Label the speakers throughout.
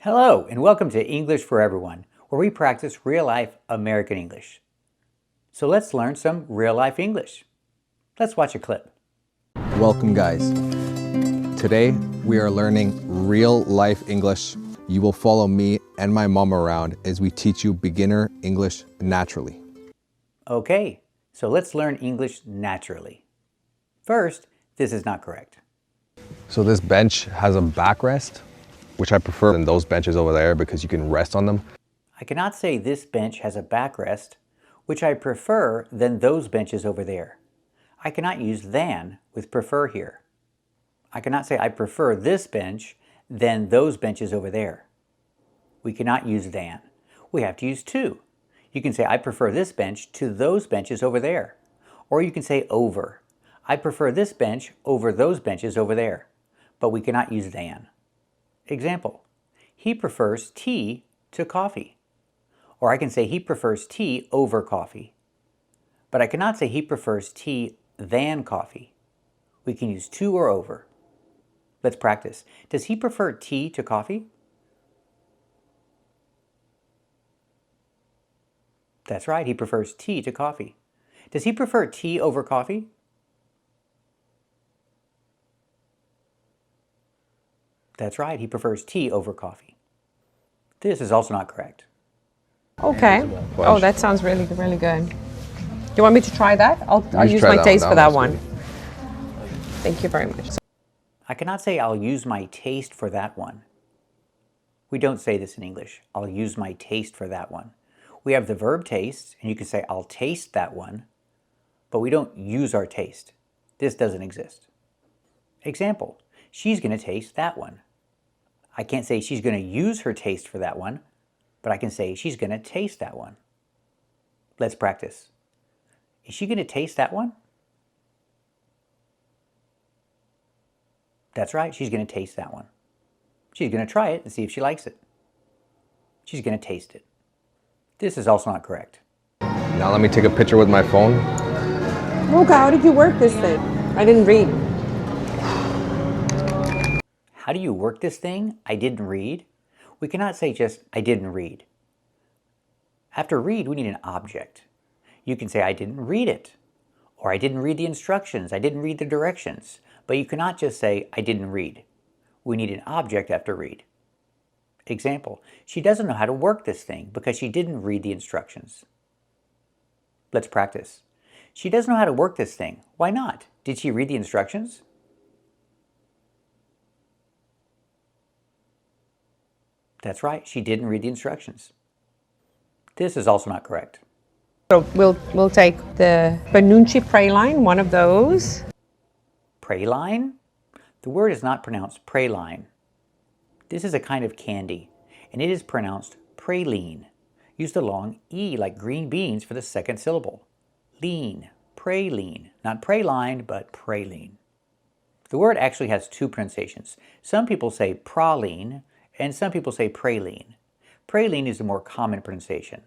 Speaker 1: Hello, and welcome to English for Everyone, where we practice real-life American English. So let's learn some real-life English. Let's watch a clip.
Speaker 2: Welcome, guys. Today, we are learning real-life English. You will follow me and my mom around as we teach you beginner English naturally.
Speaker 1: Okay, so let's learn English naturally. First, this is not correct.
Speaker 2: So this bench has a backrest, which I prefer than those benches over there because you can rest on them.
Speaker 1: I cannot say this bench has a backrest, which I prefer than those benches over there. I cannot use than with prefer here. I cannot say I prefer this bench than those benches over there. We cannot use than. We have to use to. You can say I prefer this bench to those benches over there. Or you can say over. I prefer this bench over those benches over there. But we cannot use than. Example, he prefers tea to coffee. Or I can say he prefers tea over coffee. But I cannot say he prefers tea than coffee. We can use to or over. Let's practice. Does he prefer tea to coffee? That's right, he prefers tea to coffee. Does he prefer tea over coffee? That's right, he prefers tea over coffee. This is also not correct.
Speaker 3: Okay. Oh, that sounds really, really good. Do you want me to try that? I'll use my taste for that one. Thank you very much.
Speaker 1: I cannot say I'll use my taste for that one. We don't say this in English. I'll use my taste for that one. We have the verb taste, and you can say I'll taste that one, but we don't use our taste. This doesn't exist. Example, she's going to taste that one. I can't say she's going to use her taste for that one, but I can say she's going to taste that one. Let's practice. Is she going to taste that one? That's right, she's going to taste that one. She's going to try it and see if she likes it. She's going to taste it. This is also not correct.
Speaker 2: Now let me take a picture with my phone.
Speaker 3: Okay, how did you work this thing? I didn't read.
Speaker 1: How do you work this thing? I didn't read. We cannot say just, I didn't read. After read, we need an object. You can say, I didn't read it. Or I didn't read the instructions. I didn't read the directions. But you cannot just say, I didn't read. We need an object after read. Example, she doesn't know how to work this thing because she didn't read the instructions. Let's practice. She doesn't know how to work this thing. Why not? Did she read the instructions? That's right, she didn't read the instructions. This is also not correct.
Speaker 3: So we'll take the praline, one of those.
Speaker 1: Praline? The word is not pronounced praline. This is a kind of candy, and it is pronounced praline. Use the long E like green beans for the second syllable. Lean, praline. Not praline, but praline. The word actually has two pronunciations. Some people say praline, and some people say praline. Praline is the more common pronunciation,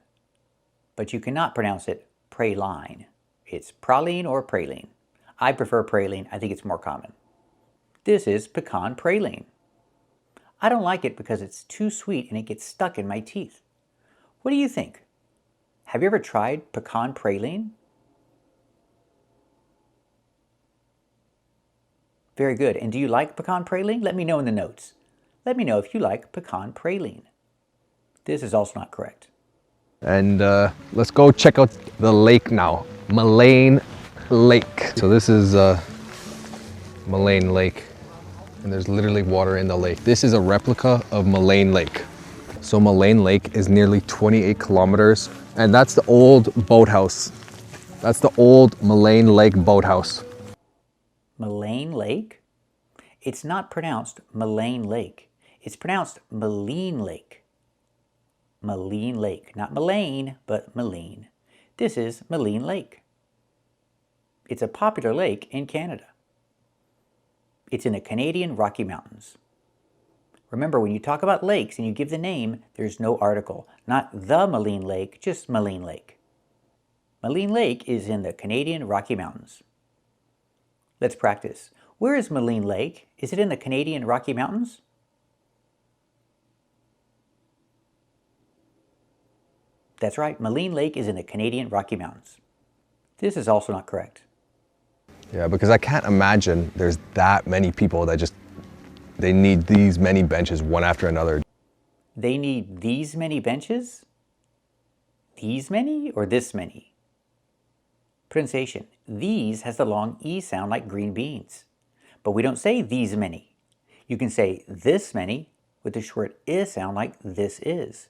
Speaker 1: but you cannot pronounce it praline. It's praline or praline. I prefer praline. I think it's more common. This is pecan praline. I don't like it because it's too sweet and it gets stuck in my teeth. What do you think? Have you ever tried pecan praline? Very good. And do you like pecan praline? Let me know in the notes. Let me know if you like pecan praline. This is also not correct.
Speaker 2: And let's go check out the lake now. Mullane Lake. So this is Mullane Lake. And there's literally water in the lake. This is a replica of Mullane Lake. So Mullane Lake is nearly 28 kilometers. And that's the old boathouse. That's the old Mullane Lake boathouse.
Speaker 1: Mullane Lake? It's not pronounced Mullane Lake. It's pronounced Maligne Lake. Maligne Lake. Not Mullane, but Maligne. This is Maligne Lake. It's a popular lake in Canada. It's in the Canadian Rocky Mountains. Remember, when you talk about lakes and you give the name, there's no article. Not the Maligne Lake, just Maligne Lake. Maligne Lake is in the Canadian Rocky Mountains. Let's practice. Where is Maligne Lake? Is it in the Canadian Rocky Mountains? That's right, Maligne Lake is in the Canadian Rocky Mountains. This is also not correct.
Speaker 2: Yeah, because I can't imagine there's that many people that they need these many benches one after another.
Speaker 1: They need these many benches? These many or this many? Pronunciation. These has the long E sound like green beans. But we don't say these many. You can say this many with the short I sound like this is.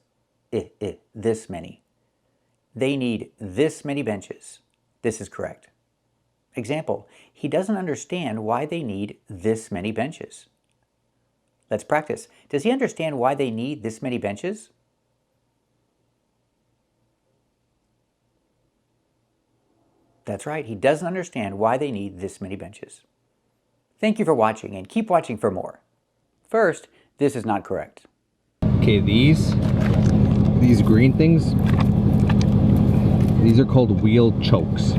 Speaker 1: This many. They need this many benches. This is correct. Example, he doesn't understand why they need this many benches. Let's practice. Does he understand why they need this many benches? That's right, he doesn't understand why they need this many benches. Thank you for watching and keep watching for more. First, this is not correct.
Speaker 2: Okay, these green things, these are called wheel chokes.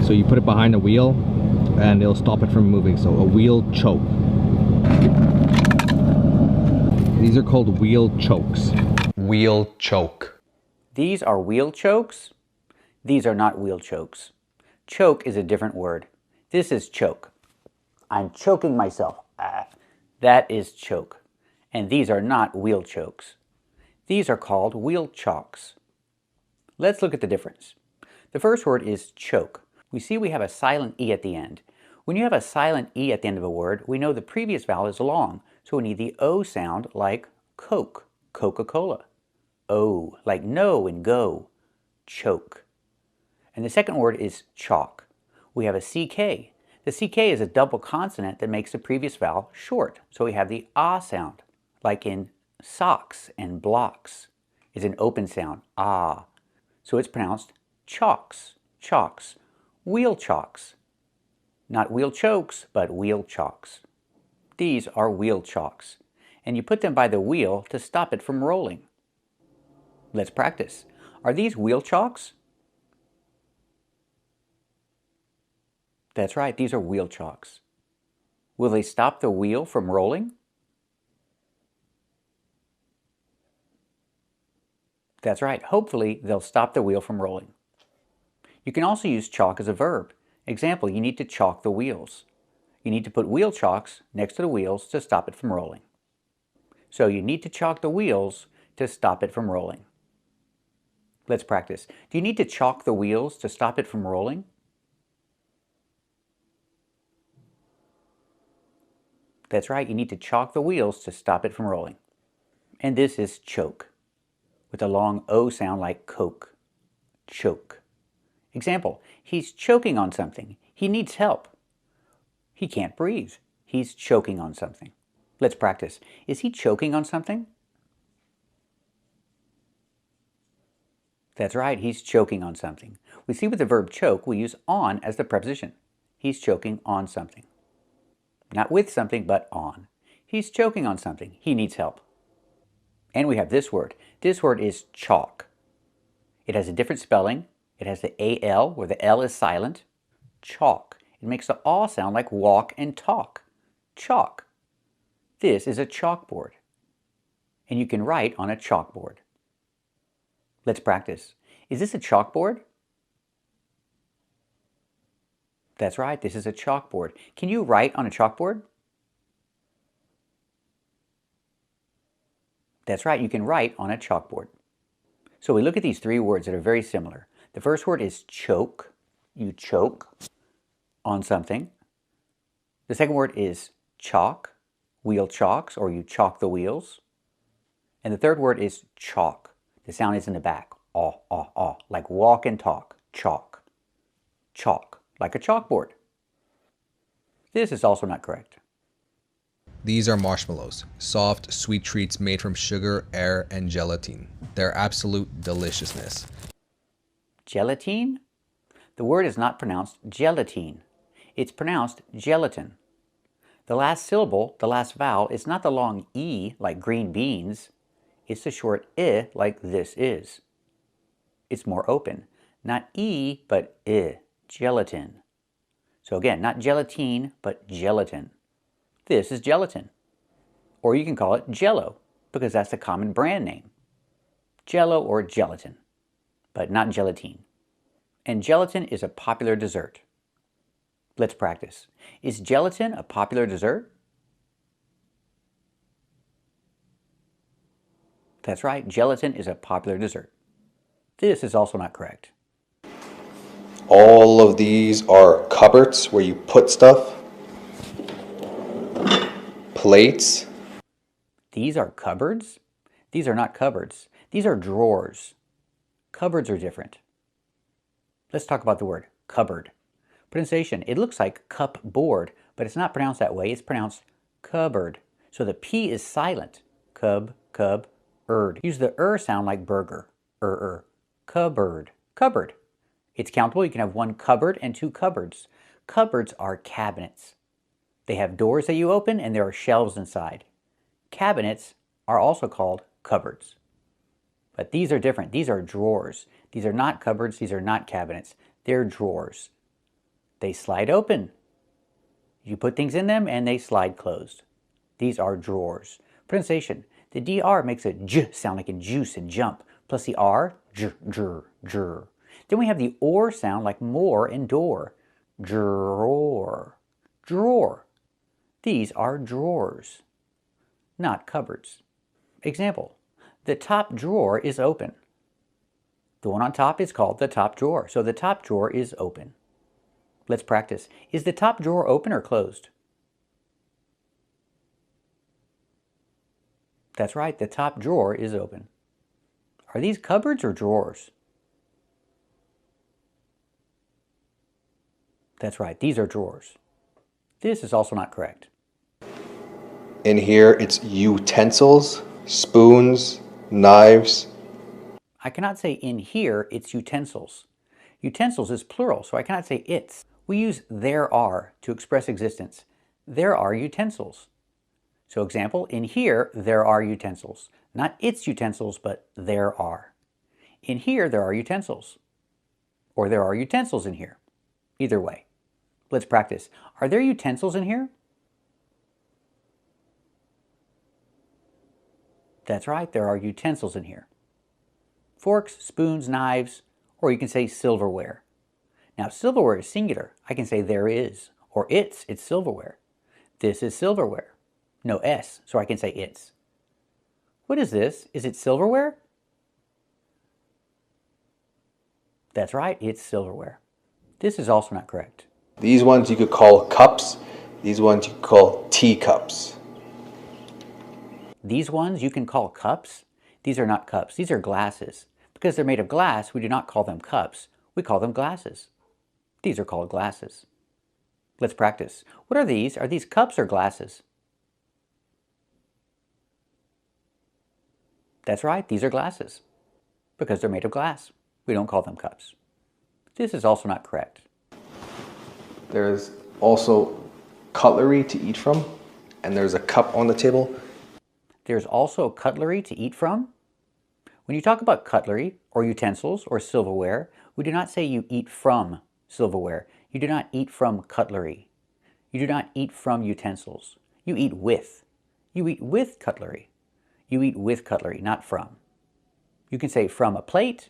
Speaker 2: So you put it behind a wheel and it'll stop it from moving. So a wheel choke. These are called wheel chokes. Wheel choke.
Speaker 1: These are wheel chokes. These are not wheel chokes. Choke is a different word. This is choke. I'm choking myself. That is choke. And these are not wheel chokes. These are called wheel chalks. Let's look at the difference. The first word is choke. We see we have a silent E at the end. When you have a silent E at the end of a word, we know the previous vowel is long, so we need the O sound like Coke, Coca-Cola. O, like no and go, choke. And the second word is chalk. We have a CK. The CK is a double consonant that makes the previous vowel short, so we have the ah sound, like in socks and blocks. It's an open sound, ah. So it's pronounced chalks, chalks, wheel chalks. Not wheel chokes, but wheel chalks. These are wheel chalks, and you put them by the wheel to stop it from rolling. Let's practice. Are these wheel chalks? That's right, these are wheel chalks. Will they stop the wheel from rolling? That's right, hopefully they'll stop the wheel from rolling. You can also use chalk as a verb. Example, you need to chalk the wheels. You need to put wheel chalks next to the wheels to stop it from rolling. So you need to chalk the wheels to stop it from rolling. Let's practice. Do you need to chalk the wheels to stop it from rolling? That's right, you need to chalk the wheels to stop it from rolling. And this is choke, with a long O sound like Coke, choke. Example, he's choking on something. He needs help. He can't breathe. He's choking on something. Let's practice. Is he choking on something? That's right, he's choking on something. We see with the verb choke, we use on as the preposition. He's choking on something. Not with something, but on. He's choking on something. He needs help. And we have this word. This word is chalk. It has a different spelling. It has the AL, where the L is silent. Chalk. It makes the aw sound like walk and talk. Chalk. This is a chalkboard. And you can write on a chalkboard. Let's practice. Is this a chalkboard? That's right, this is a chalkboard. Can you write on a chalkboard? That's right, you can write on a chalkboard. So we look at these three words that are very similar. The first word is choke. You choke on something. The second word is chalk, wheel chalks, or you chalk the wheels. And the third word is chalk. The sound is in the back, like walk and talk, chalk. Chalk, like a chalkboard. This is also not correct.
Speaker 2: These are marshmallows, soft, sweet treats made from sugar, air, and gelatin. They're absolute deliciousness.
Speaker 1: Gelatine? The word is not pronounced gelatine. It's pronounced gelatin. The last syllable, the last vowel, is not the long E like green beans. It's the short I like this is. It's more open. Not E, but I, gelatin. So again, not gelatine, but gelatin. This is gelatin. Or you can call it Jello, because that's the common brand name. Jello or gelatin. but not gelatine. And gelatin is a popular dessert. Let's practice. Is gelatin a popular dessert? That's right, gelatin is a popular dessert. This is also not correct.
Speaker 2: All of these are cupboards where you put stuff. Plates.
Speaker 1: These are cupboards? These are not cupboards. These are drawers. Cupboards are different. Let's talk about the word cupboard. Pronunciation, it looks like cupboard, but it's not pronounced that way. It's pronounced cupboard. So the P is silent. Cub-erd. Use the sound like burger. Cupboard. Cupboard. It's countable. You can have one cupboard and two cupboards. Cupboards are cabinets. They have doors that you open and there are shelves inside. Cabinets are also called cupboards. But these are different. These are drawers. These are not cupboards. These are not cabinets. They're drawers. They slide open. You put things in them and they slide closed. These are drawers. Pronunciation. The DR makes a J sound like in juice and jump. Plus the R, J, jr, jr. Then we have the OR sound like more and door. Drawer. Drawer. These are drawers, not cupboards. Example. The top drawer is open. The one on top is called the top drawer, so the top drawer is open. Let's practice. Is the top drawer open or closed? That's right, the top drawer is open. Are these cupboards or drawers? That's right, these are drawers. This is also not correct.
Speaker 2: In here, it's utensils, spoons, knives.
Speaker 1: I cannot say in here, it's utensils. Utensils is plural, so I cannot say it's. We use there are to express existence. There are utensils. So example, in here, there are utensils. Not its utensils, but there are. In here, there are utensils. Or there are utensils in here. Either way. Let's practice. Are there utensils in here? That's right, there are utensils in here. Forks, spoons, knives, or you can say silverware. Now silverware is singular. I can say there is, or it's silverware. This is silverware. No S, so I can say it's. What is this? Is it silverware? That's right, it's silverware. This is also not correct.
Speaker 2: These ones you could call cups. These ones you could call teacups.
Speaker 1: These ones you can call cups. These are not cups. These are glasses. Because they're made of glass, we do not call them cups. We call them glasses. These are called glasses. Let's practice. What are these? Are these cups or glasses? That's right, these are glasses. Because they're made of glass. We don't call them cups. This is also not correct.
Speaker 2: There's also cutlery to eat from, and there's a cup on the table.
Speaker 1: There's also cutlery to eat from. When you talk about cutlery, or utensils, or silverware, we do not say you eat from silverware. You do not eat from cutlery. You do not eat from utensils. You eat with. You eat with cutlery. You eat with cutlery, not from. You can say from a plate.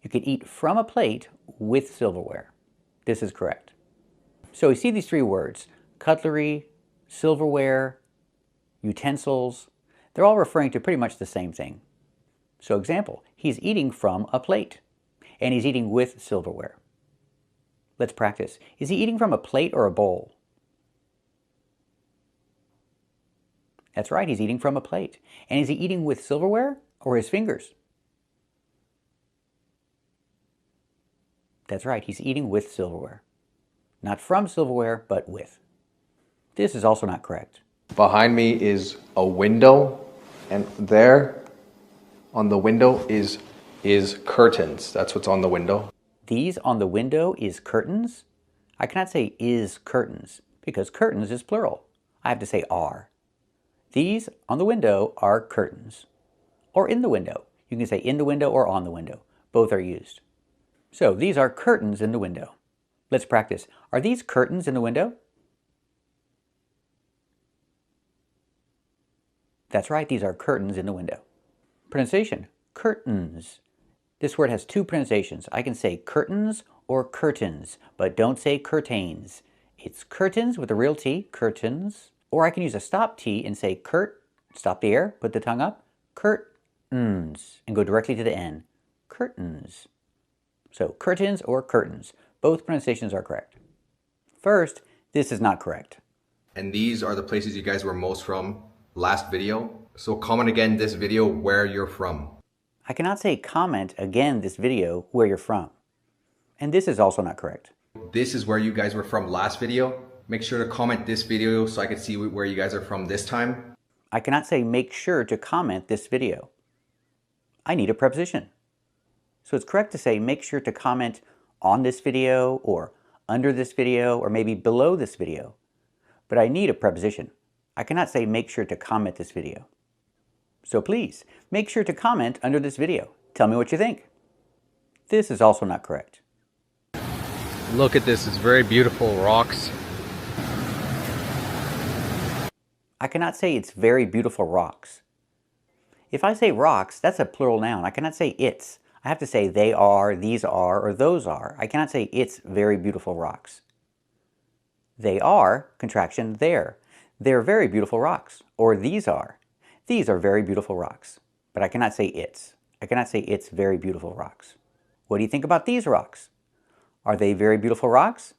Speaker 1: You can eat from a plate with silverware. This is correct. So we see these three words, cutlery, silverware, utensils. They're all referring to pretty much the same thing. So example, he's eating from a plate, and he's eating with silverware. Let's practice. Is he eating from a plate or a bowl? That's right, he's eating from a plate. And is he eating with silverware or his fingers? That's right, he's eating with silverware. Not from silverware, but with. This is also not correct.
Speaker 2: Behind me is a window, and there on the window is curtains. That's what's on the window.
Speaker 1: These on the window is curtains. I cannot say is curtains because curtains is plural. I have to say are. These on the window are curtains. Or in the window. You can say in the window or on the window. Both are used. So these are curtains in the window. Let's practice. Are these curtains in the window? That's right, these are curtains in the window. Pronunciation, curtains. This word has two pronunciations. I can say curtains or curtains, but don't say curtains. It's curtains with a real T, curtains. Or I can use a stop T and say curt, stop the air, put the tongue up, curtains, and go directly to the N, curtains. So curtains or curtains. Both pronunciations are correct. First, this is not correct.
Speaker 2: And these are the places you guys were most from last video. So comment again this video where you're from.
Speaker 1: I cannot say comment again this video where you're from. And this is also not correct.
Speaker 2: This is where you guys were from last video. Make sure to comment this video so I can see where you guys are from this time.
Speaker 1: I cannot say make sure to comment this video. I need a preposition. So it's correct to say make sure to comment on this video or under this video or maybe below this video. But I need a preposition. I cannot say make sure to comment this video. So please, make sure to comment under this video. Tell me what you think. This is also not correct.
Speaker 2: Look at this, it's very beautiful rocks.
Speaker 1: I cannot say it's very beautiful rocks. If I say rocks, that's a plural noun. I cannot say it's. I have to say they are, these are, or those are. I cannot say it's very beautiful rocks. They are, contraction, they're. They're very beautiful rocks. Or these are. These are very beautiful rocks. But I cannot say it's. I cannot say it's very beautiful rocks. What do you think about these rocks? Are they very beautiful rocks?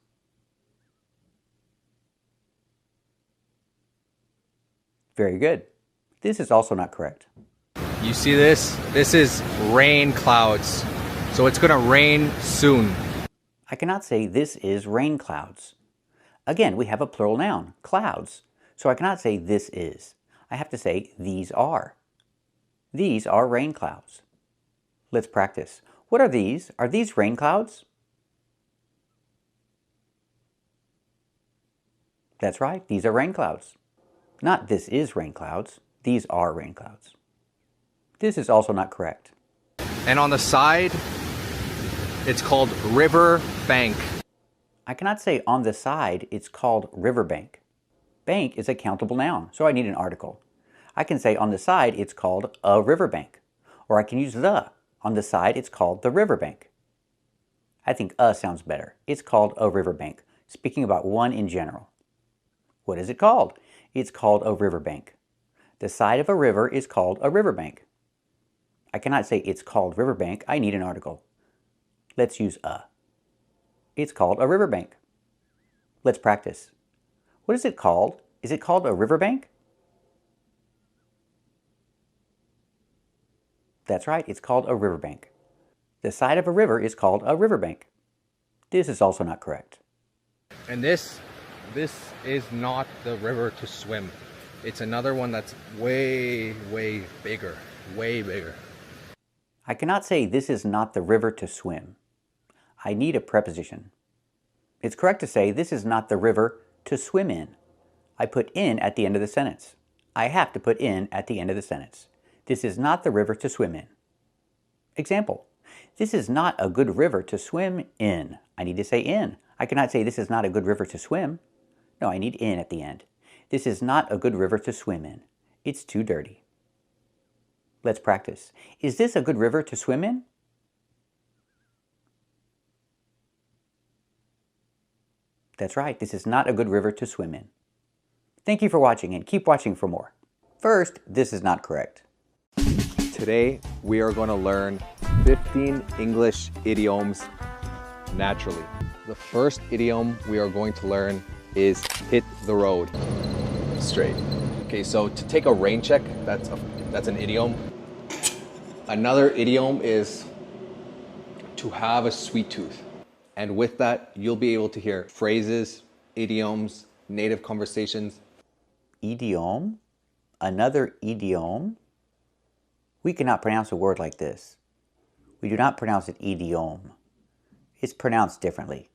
Speaker 1: Very good. This is also not correct.
Speaker 2: You see this? This is rain clouds. So it's gonna rain soon.
Speaker 1: I cannot say this is rain clouds. Again, we have a plural noun, clouds. So I cannot say this is. I have to say these are. These are rain clouds. Let's practice. What are these? Are these rain clouds? That's right, these are rain clouds. Not this is rain clouds. These are rain clouds. This is also not correct.
Speaker 2: And on the side, it's called river bank.
Speaker 1: I cannot say on the side, it's called riverbank. Bank is a countable noun, so I need an article. I can say on the side, it's called a riverbank. Or I can use the. On the side, it's called the riverbank. I think sounds better. It's called a riverbank, speaking about one in general. What is it called? It's called a riverbank. The side of a river is called a riverbank. I cannot say it's called riverbank. I need an article. Let's use a. It's called a riverbank. Let's practice. What is it called? Is it called a riverbank? That's right, it's called a riverbank. The side of a river is called a riverbank. This is also not correct.
Speaker 2: And this is not the river to swim. It's another one that's way, way bigger. Way bigger.
Speaker 1: I cannot say this is not the river to swim. I need a preposition. It's correct to say this is not the river to swim in. I put in at the end of the sentence. I have to put in at the end of the sentence. This is not the river to swim in. Example, this is not a good river to swim in. I need to say in. I cannot say this is not a good river to swim. No, I need in at the end. This is not a good river to swim in. It's too dirty. Let's practice. Is this a good river to swim in? That's right, this is not a good river to swim in. Thank you for watching and keep watching for more. First, this is not correct.
Speaker 2: Today, we are going to learn 15 English idioms naturally. The first idiom we are going to learn is hit the road straight. Okay, so to take a rain check, that's an idiom. Another idiom is to have a sweet tooth. And with that, you'll be able to hear phrases, idioms, native conversations.
Speaker 1: Idiom? Another idiom? We cannot pronounce a word like this. We do not pronounce it idiom. It's pronounced differently.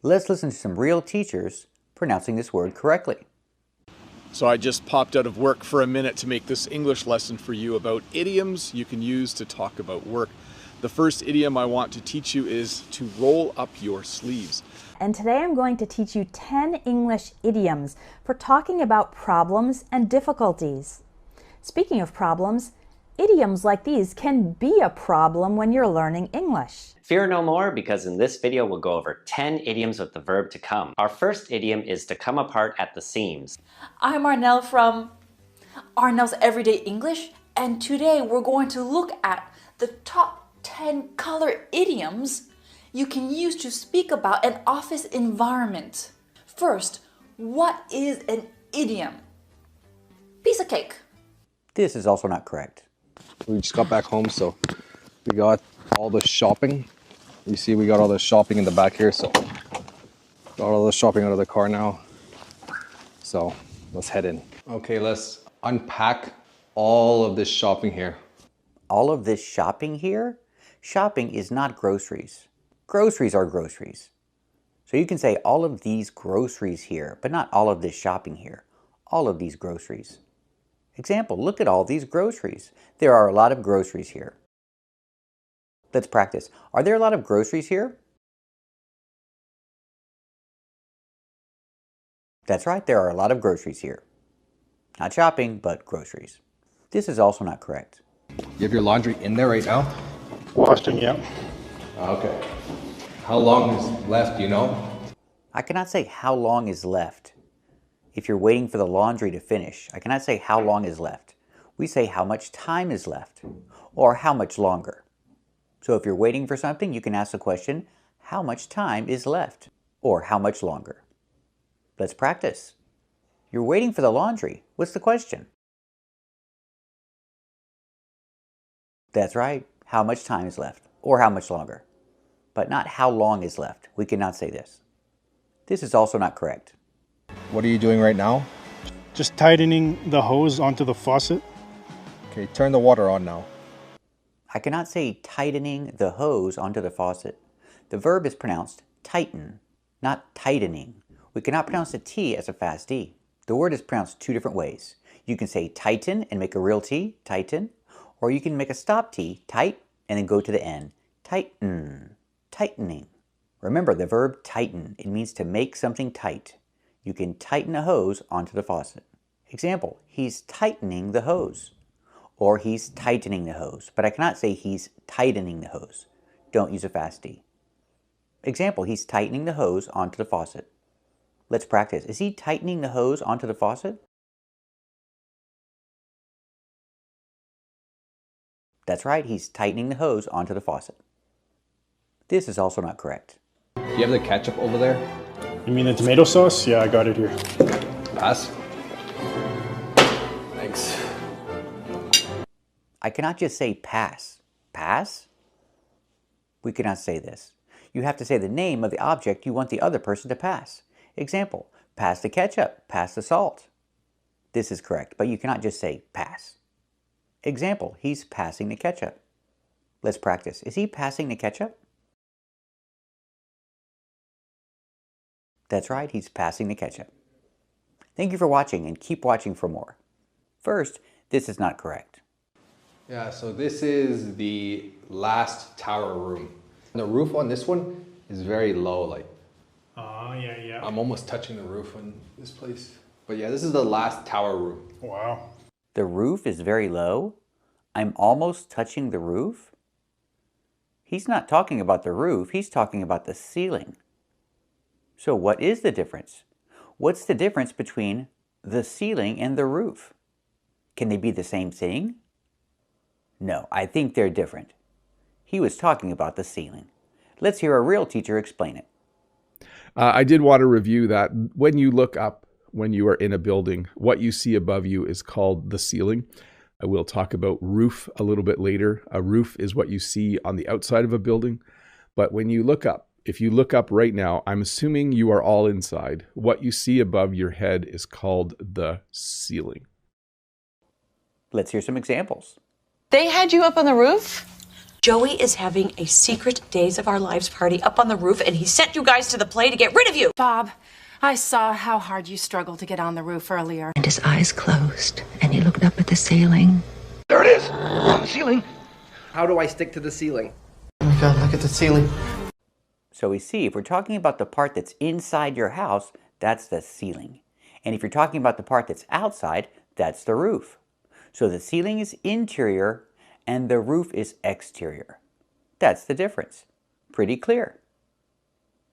Speaker 1: Let's listen to some real teachers pronouncing this word correctly.
Speaker 4: So I just popped out of work for a minute to make this English lesson for you about idioms you can use to talk about work. The first idiom I want to teach you is to roll up your sleeves.
Speaker 5: And today I'm going to teach you 10 English idioms for talking about problems and difficulties. Speaking of problems, Idioms like these can be a problem when you're learning English.
Speaker 6: Fear no more, because in this video we'll go over 10 idioms with the verb to come. Our first idiom is to come apart at the seams.
Speaker 7: I'm Arnell from Arnell's Everyday English, and today we're going to look at the top 10 color idioms you can use to speak about an office environment. First, what is an idiom? Piece of cake.
Speaker 1: This is also not correct.
Speaker 2: We just got back home, so we got all the shopping. You see, we got all the shopping in the back here, so got all the shopping out of the car now. So let's head in. Okay, let's unpack all of this shopping here.
Speaker 1: All of this shopping here? Shopping is not groceries. Groceries are groceries. So you can say all of these groceries here, but not all of this shopping here. All of these groceries. Example, look at all these groceries. There are a lot of groceries here. Let's practice. Are there a lot of groceries here? That's right, there are a lot of groceries here. Not shopping, but groceries. This is also not correct.
Speaker 2: You have your laundry in there right now?
Speaker 8: Washing, yeah.
Speaker 2: Okay. How long is left, do you know?
Speaker 1: I cannot say how long is left. If you're waiting for the laundry to finish, I cannot say how long is left. We say how much time is left, or how much longer. So if you're waiting for something, you can ask the question, how much time is left, or how much longer. Let's practice. You're waiting for the laundry. What's the question? That's right. How much time is left, or how much longer. But not how long is left. We cannot say this. This is also not correct.
Speaker 2: What are you doing right now?
Speaker 8: Just tightening the hose onto the faucet.
Speaker 2: Okay, turn the water on now.
Speaker 1: I cannot say tightening the hose onto the faucet. The verb is pronounced tighten, not tightening. We cannot pronounce the T as a fast D. The word is pronounced two different ways. You can say tighten and make a real T, tighten, or you can make a stop T, tight, and then go to the N, tighten, tightening. Remember the verb tighten. It means to make something tight. You can tighten a hose onto the faucet. Example, he's tightening the hose. Or he's tightening the hose. But I cannot say he's tightening the hose. Don't use a fast D. Example, he's tightening the hose onto the faucet. Let's practice. Is he tightening the hose onto the faucet? That's right, he's tightening the hose onto the faucet. This is also not correct.
Speaker 2: Do you have the ketchup over there?
Speaker 8: You mean the tomato sauce? Yeah, I got it here.
Speaker 2: Pass. Thanks.
Speaker 1: I cannot just say pass. Pass? We cannot say this. You have to say the name of the object you want the other person to pass. Example, pass the ketchup, pass the salt. This is correct, but you cannot just say pass. Example, he's passing the ketchup. Let's practice. Is he passing the ketchup? That's right, he's passing the ketchup. Thank you for watching and keep watching for more. First, this is not correct.
Speaker 2: Yeah, so this is the last tower room. The roof on this one is very low, like.
Speaker 8: Yeah.
Speaker 2: I'm almost touching the roof on this place. But yeah, this is the last tower room.
Speaker 8: Wow.
Speaker 1: The roof is very low? I'm almost touching the roof? He's not talking about the roof, he's talking about the ceiling. So what is the difference? What's the difference between the ceiling and the roof? Can they be the same thing? No, I think they're different. He was talking about the ceiling. Let's hear a real teacher explain it.
Speaker 9: I did want to review that when you look up, when you are in a building, what you see above you is called the ceiling. I will talk about roof a little bit later. A roof is what you see on the outside of a building. But when you look up, if you look up right now, I'm assuming you are all inside. What you see above your head is called the ceiling.
Speaker 1: Let's hear some examples.
Speaker 10: They had you up on the roof? Joey is having a secret Days of Our Lives party up on the roof, and he sent you guys to the play to get rid of you.
Speaker 11: Bob, I saw how hard you struggled to get on the roof earlier.
Speaker 12: And his eyes closed, and he looked up at the ceiling.
Speaker 13: There it is, on the ceiling.
Speaker 14: How do I stick to the ceiling?
Speaker 13: Oh my God, look at the ceiling.
Speaker 1: So we see, if we're talking about the part that's inside your house, that's the ceiling. And if you're talking about the part that's outside, that's the roof. So the ceiling is interior and the roof is exterior. That's the difference. Pretty clear.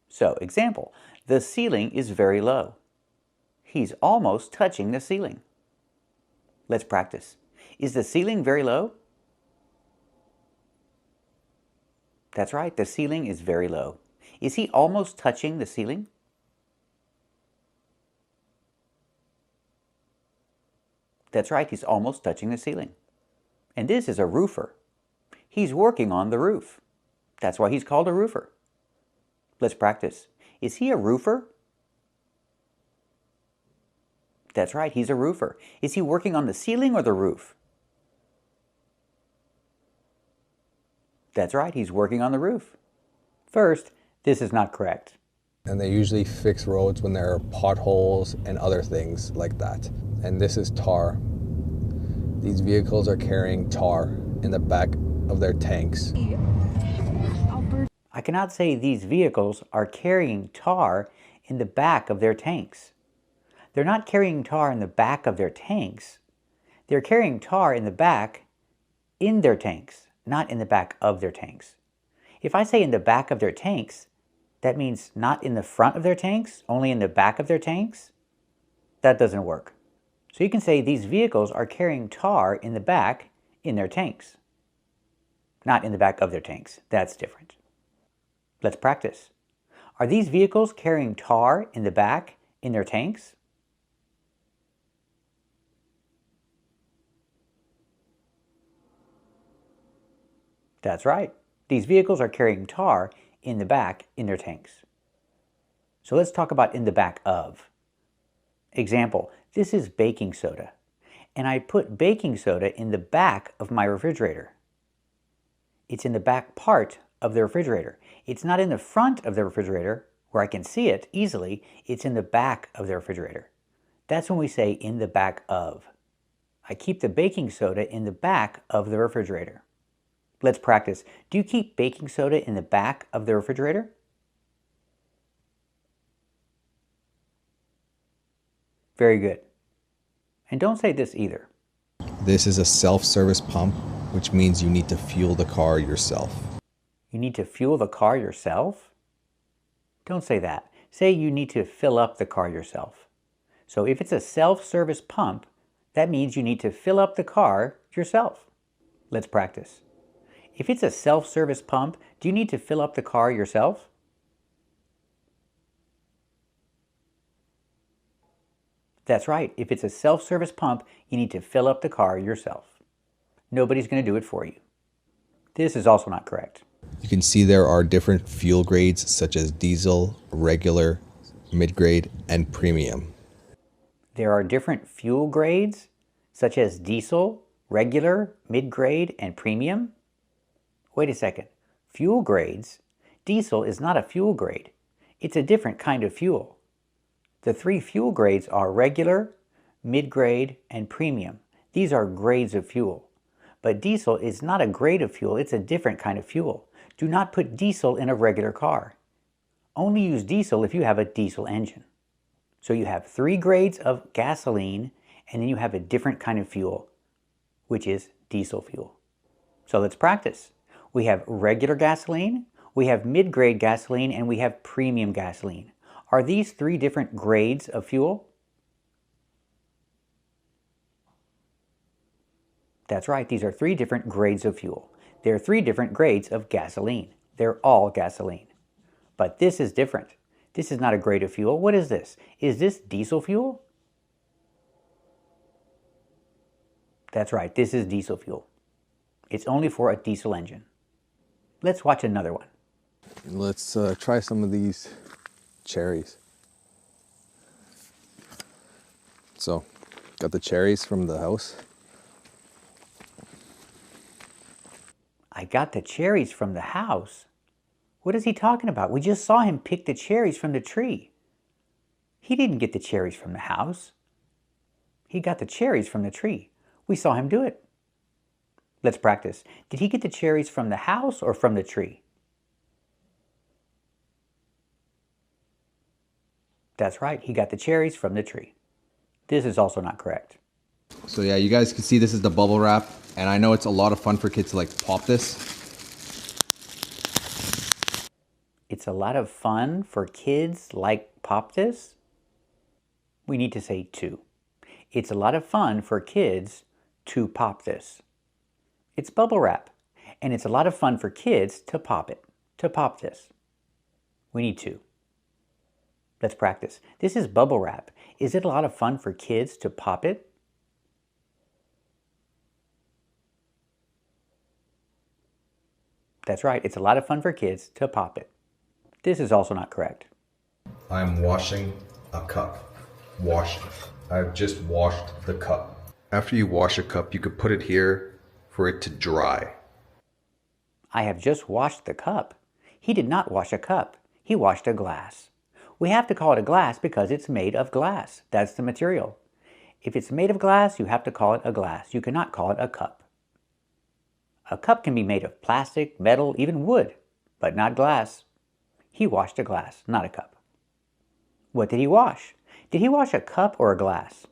Speaker 1: So, example, the ceiling is very low. He's almost touching the ceiling. Let's practice. Is the ceiling very low? That's right, the ceiling is very low. Is he almost touching the ceiling? That's right, he's almost touching the ceiling. And this is a roofer. He's working on the roof. That's why he's called a roofer. Let's practice. Is he a roofer? That's right, he's a roofer. Is he working on the ceiling or the roof? That's right, he's working on the roof. First, this is not correct.
Speaker 2: And they usually fix roads when there are potholes and other things like that. And this is tar. These vehicles are carrying tar in the back of their tanks.
Speaker 1: I cannot say these vehicles are carrying tar in the back of their tanks. They're not carrying tar in the back of their tanks. They're carrying tar in the back in their tanks, not in the back of their tanks. If I say in the back of their tanks, that means not in the front of their tanks, only in the back of their tanks? That doesn't work. So you can say these vehicles are carrying tar in the back in their tanks, not in the back of their tanks. That's different. Let's practice. Are these vehicles carrying tar in the back in their tanks? That's right. These vehicles are carrying tar in the back in their tanks. So let's talk about in the back of. Example, this is baking soda, and I put baking soda in the back of my refrigerator. It's in the back part of the refrigerator. It's not in the front of the refrigerator where I can see it easily. It's in the back of the refrigerator. That's when we say in the back of. I keep the baking soda in the back of the refrigerator. Let's practice. Do you keep baking soda in the back of the refrigerator? Very good. And don't say this either.
Speaker 2: This is a self-service pump, which means you need to fuel the car yourself.
Speaker 1: You need to fuel the car yourself? Don't say that. Say you need to fill up the car yourself. So if it's a self-service pump, that means you need to fill up the car yourself. Let's practice. If it's a self-service pump, do you need to fill up the car yourself? That's right. If it's a self-service pump, you need to fill up the car yourself. Nobody's going to do it for you. This is also not correct.
Speaker 2: You can see there are different fuel grades such as diesel, regular, mid-grade, and premium.
Speaker 1: There are different fuel grades such as diesel, regular, mid-grade, and premium? Wait a second. Fuel grades? Diesel is not a fuel grade. It's a different kind of fuel. The three fuel grades are regular, mid-grade, and premium. These are grades of fuel. But diesel is not a grade of fuel, it's a different kind of fuel. Do not put diesel in a regular car. Only use diesel if you have a diesel engine. So you have three grades of gasoline, and then you have a different kind of fuel, which is diesel fuel. So let's practice. We have regular gasoline, we have mid-grade gasoline, and we have premium gasoline. Are these three different grades of fuel? That's right, these are three different grades of fuel. There are three different grades of gasoline. They're all gasoline. But this is different. This is not a grade of fuel. What is this? Is this diesel fuel? That's right, this is diesel fuel. It's only for a diesel engine. Let's watch another one.
Speaker 2: Let's try some of these cherries. So, got the cherries from the house.
Speaker 1: I got the cherries from the house? What is he talking about? We just saw him pick the cherries from the tree. He didn't get the cherries from the house. He got the cherries from the tree. We saw him do it. Let's practice. Did he get the cherries from the house or from the tree? That's right, he got the cherries from the tree. This is also not correct.
Speaker 2: So yeah, you guys can see this is the bubble wrap, and I know it's a lot of fun for kids to like pop this.
Speaker 1: It's a lot of fun for kids like pop this. We need to say to. It's a lot of fun for kids to pop this. It's bubble wrap, and it's a lot of fun for kids to pop it, to pop this. We need to. Let's practice. This is bubble wrap. Is it a lot of fun for kids to pop it? That's right. It's a lot of fun for kids to pop it. This is also not correct.
Speaker 2: I'm washing a cup. Wash. I've just washed the cup. After you wash a cup, you could put it here for it to dry.
Speaker 1: I have just washed the cup. He did not wash a cup. He washed a glass. We have to call it a glass because it's made of glass. That's the material. If it's made of glass, you have to call it a glass. You cannot call it a cup. A cup can be made of plastic, metal, even wood, but not glass. He washed a glass, not a cup. What did he wash? Did he wash a cup or a glass?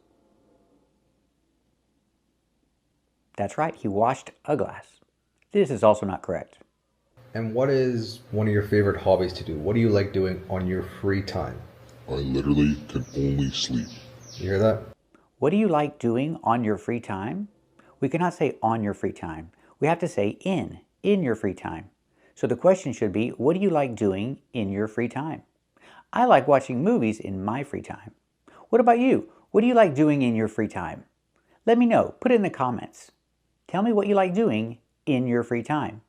Speaker 1: That's right, he washed a glass. This is also not correct.
Speaker 2: And what is one of your favorite hobbies to do? What do you like doing on your free time?
Speaker 15: I literally can only sleep.
Speaker 2: You hear that?
Speaker 1: What do you like doing on your free time? We cannot say on your free time. We have to say in your free time. So the question should be, what do you like doing in your free time? I like watching movies in my free time. What about you? What do you like doing in your free time? Let me know. Put it in the comments. Tell me what you like doing in your free time.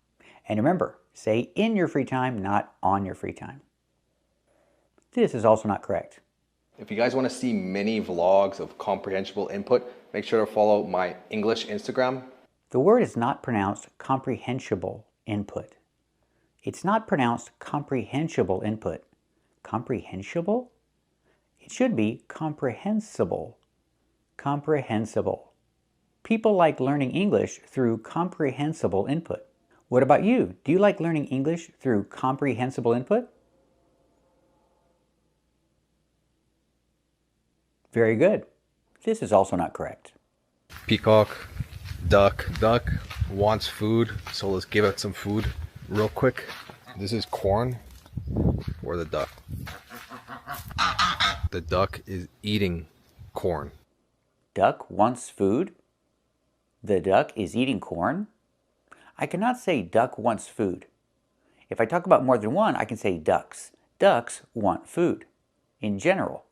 Speaker 1: And remember, say in your free time, not on your free time. This is also not correct.
Speaker 2: If you guys want to see mini vlogs of comprehensible input, make sure to follow my English Instagram.
Speaker 1: The word is not pronounced comprehensible input. It's not pronounced comprehensible input. Comprehensible? It should be comprehensible. Comprehensible. People like learning English through comprehensible input. What about you? Do you like learning English through comprehensible input? Very good. This is also not correct.
Speaker 2: Peacock, duck. Duck wants food, so let's give it some food real quick. This is corn or the duck. The duck is eating corn.
Speaker 1: Duck wants food? The duck is eating corn? I cannot say duck wants food. If I talk about more than one, I can say ducks. Ducks want food, in general.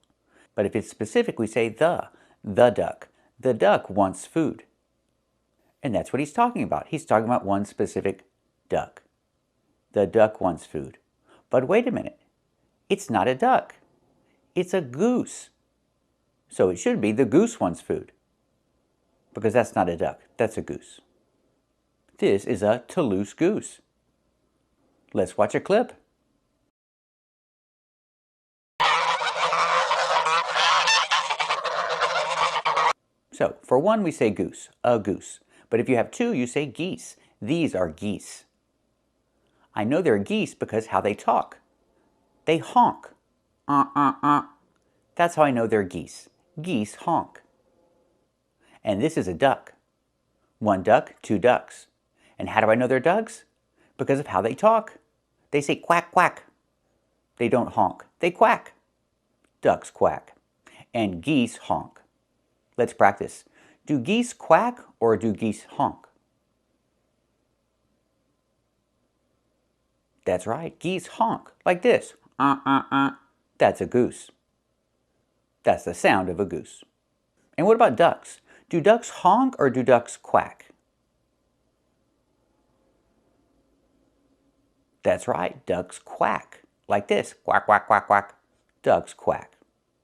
Speaker 1: But if it's specific, we say the duck. The duck wants food. And that's what he's talking about. He's talking about one specific duck. The duck wants food. But wait a minute. It's not a duck. It's a goose. So it should be the goose wants food. Because that's not a duck. That's a goose. This is a Toulouse goose. Let's watch a clip. So, for one, we say goose, a goose. But if you have two, you say geese. These are geese. I know they're geese because how they talk. They honk. That's how I know they're geese. Geese honk. And this is a duck. One duck, two ducks. And how do I know they're ducks? Because of how they talk. They say quack, quack. They don't honk. They quack. Ducks quack. And geese honk. Let's practice. Do geese quack or do geese honk? That's right. Geese honk like this. That's a goose. That's the sound of a goose. And what about ducks? Do ducks honk or do ducks quack? That's right. Ducks quack like this. Quack, quack, quack, quack. Ducks quack.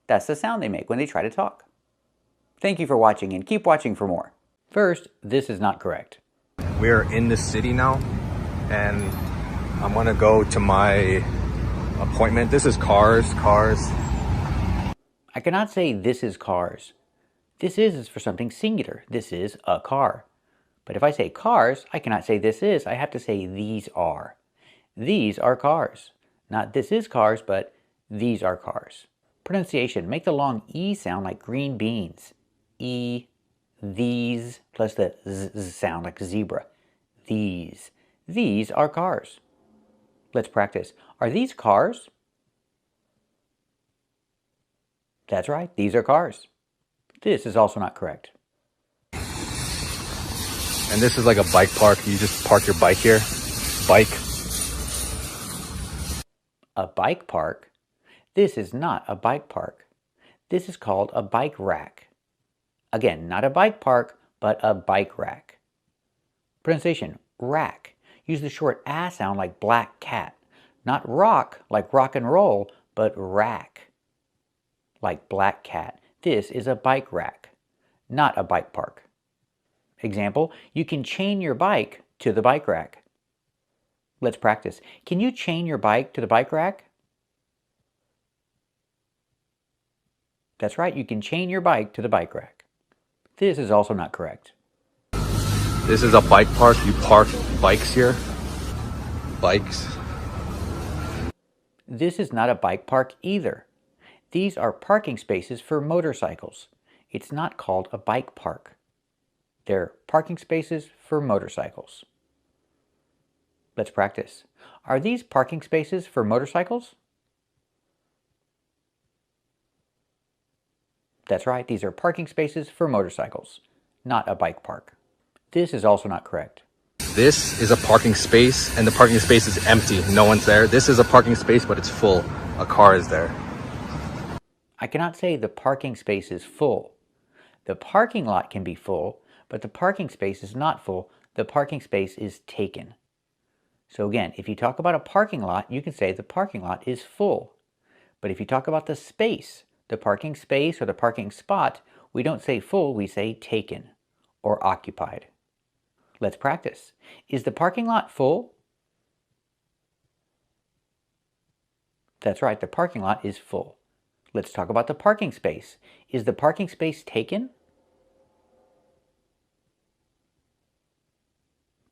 Speaker 1: That's the sound they make when they try to talk. Thank you for watching and keep watching for more. First, this is not correct.
Speaker 2: We're in the city now and I'm gonna go to my appointment. This is cars.
Speaker 1: I cannot say this is cars. This is for something singular. This is a car. But if I say cars, I cannot say this is. I have to say these are. These are cars. Not this is cars, but these are cars. Pronunciation. Make the long E sound like green beans. E, These plus the z sound like zebra. These. These are cars. Let's practice. Are these cars? That's right, these are cars. This is also not correct.
Speaker 2: And this is like a bike park. You just park your bike here. Bike.
Speaker 1: A bike park? This is not a bike park. This is called a bike rack. Again, not a bike park, but a bike rack. Pronunciation, rack. Use the short A sound like black cat. Not rock like rock and roll, but rack like black cat. This is a bike rack, not a bike park. Example, you can chain your bike to the bike rack. Let's practice. Can you chain your bike to the bike rack? That's right, you can chain your bike to the bike rack. This is also not correct.
Speaker 2: This is a bike park. You park bikes here. Bikes.
Speaker 1: This is not a bike park either. These are parking spaces for motorcycles. It's not called a bike park. They're parking spaces for motorcycles. Let's practice. Are these parking spaces for motorcycles? That's right, these are parking spaces for motorcycles, not a bike park. This is also not correct.
Speaker 2: This is a parking space, and the parking space is empty. No one's there. This is a parking space, but it's full. A car is there.
Speaker 1: I cannot say the parking space is full. The parking lot can be full, but the parking space is not full. The parking space is taken. So again, if you talk about a parking lot, you can say the parking lot is full. But if you talk about the space, the parking space or the parking spot, we don't say full, we say taken or occupied. Let's practice. Is the parking lot full? That's right, the parking lot is full. Let's talk about the parking space. Is the parking space taken?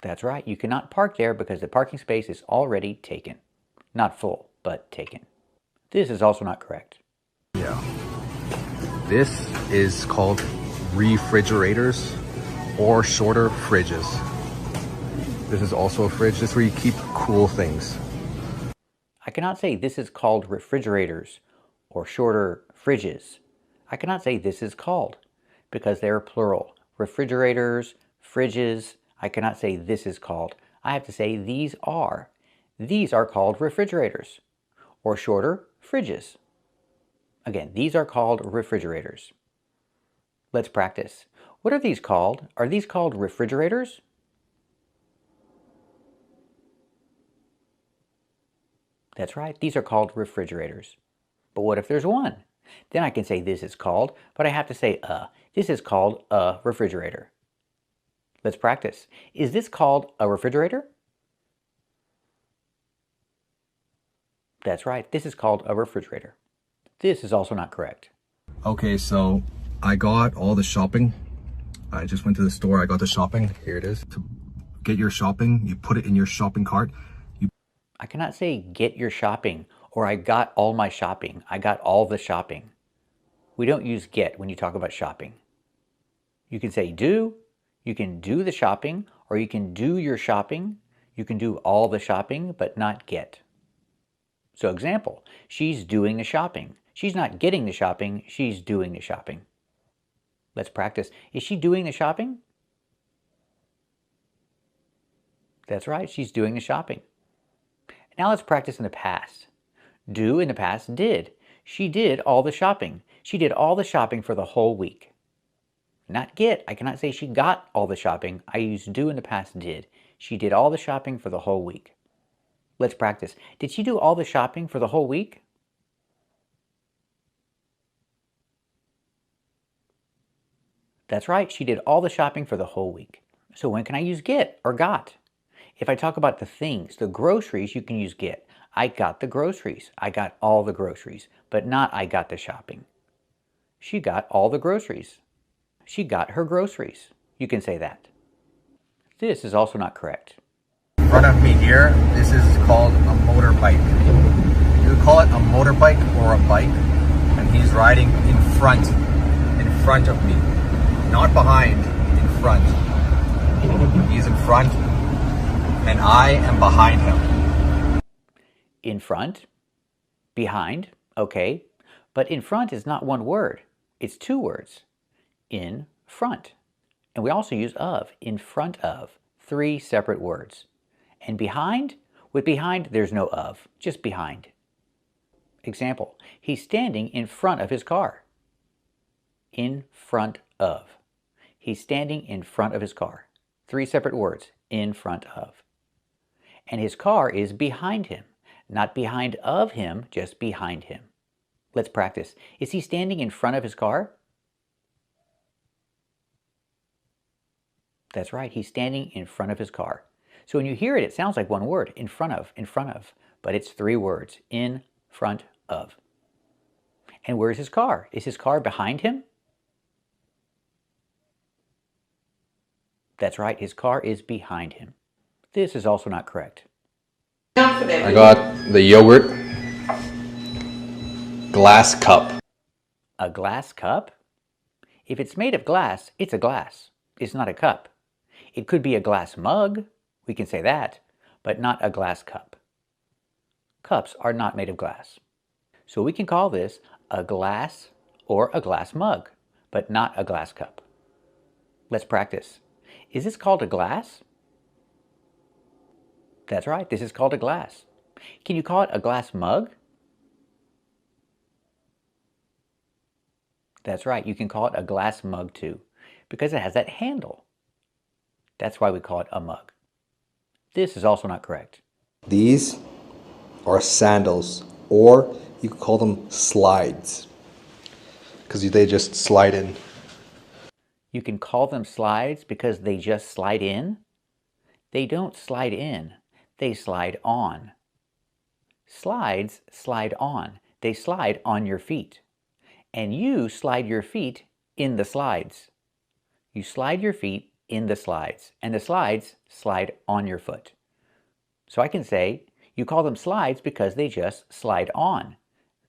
Speaker 1: That's right, you cannot park there because the parking space is already taken. Not full, but taken. This is also not correct.
Speaker 2: Yeah. This is called refrigerators or shorter fridges. This is also a fridge. This is where you keep cool things.
Speaker 1: I cannot say this is called refrigerators or shorter fridges. I cannot say this is called because they're plural. Refrigerators, fridges. I cannot say this is called. I have to say these are. These are called refrigerators or shorter fridges. Again, these are called refrigerators. Let's practice. What are these called? Are these called refrigerators? That's right, these are called refrigerators. But what if there's one? Then I can say this is called, but I have to say This is called a refrigerator. Let's practice. Is this called a refrigerator? That's right, this is called a refrigerator. This is also not correct.
Speaker 2: Okay, so I got all the shopping. I just went to the store, I got the shopping. Here it is. To get your shopping, you put it in your shopping cart.
Speaker 1: I cannot say get your shopping or I got all my shopping. I got all the shopping. We don't use get when you talk about shopping. You can say do, you can do the shopping, or you can do your shopping. You can do all the shopping, but not get. So example, she's doing the shopping. She's not getting the shopping, she's doing the shopping. Let's practice. Is she doing the shopping? That's right, she's doing the shopping. Now let's practice in the past. Do in the past did. She did all the shopping. She did all the shopping for the whole week. Not get. I cannot say she got all the shopping. I use do in the past did. She did all the shopping for the whole week. Let's practice. Did she do all the shopping for the whole week? That's right, she did all the shopping for the whole week. So when can I use get or got? If I talk about the things, the groceries, you can use get. I got the groceries. I got all the groceries, but not I got the shopping. She got all the groceries. She got her groceries. You can say that. This is also not correct.
Speaker 2: In front of me here, this is called a motorbike. You call it a motorbike or a bike, and he's riding in front of me. not behind, in front. He's in front, and I am behind him.
Speaker 1: In front, behind, okay. But in front is not one word. It's two words. In front. And we also use of, in front of. 3 separate words. And behind, with behind, there's no of, just behind. Example, he's standing in front of his car. In front of. He's standing in front of his car. 3 separate words, in front of. And his car is behind him. Not behind of him, just behind him. Let's practice. Is he standing in front of his car? That's right, he's standing in front of his car. So when you hear it, it sounds like one word, in front of, but it's 3 words, in front of. And where's his car? Is his car behind him? That's right, his car is behind him. This is also not correct.
Speaker 2: I got the yogurt glass cup.
Speaker 1: A glass cup? If it's made of glass, it's a glass. It's not a cup. It could be a glass mug, we can say that, but not a glass cup. Cups are not made of glass. So we can call this a glass or a glass mug, but not a glass cup. Let's practice. Is this called a glass? That's right, this is called a glass. Can you call it a glass mug? That's right, you can call it a glass mug too, because it has that handle. That's why we call it a mug. This is also not correct.
Speaker 14: These are sandals, or you could call them slides, because they just slide in.
Speaker 1: You can call them slides because they just slide in? They don't slide in, they slide on. Slides slide on. They slide on your feet. And you slide your feet in the slides. You slide your feet in the slides, and the slides slide on your foot. So I can say, you call them slides because they just slide on,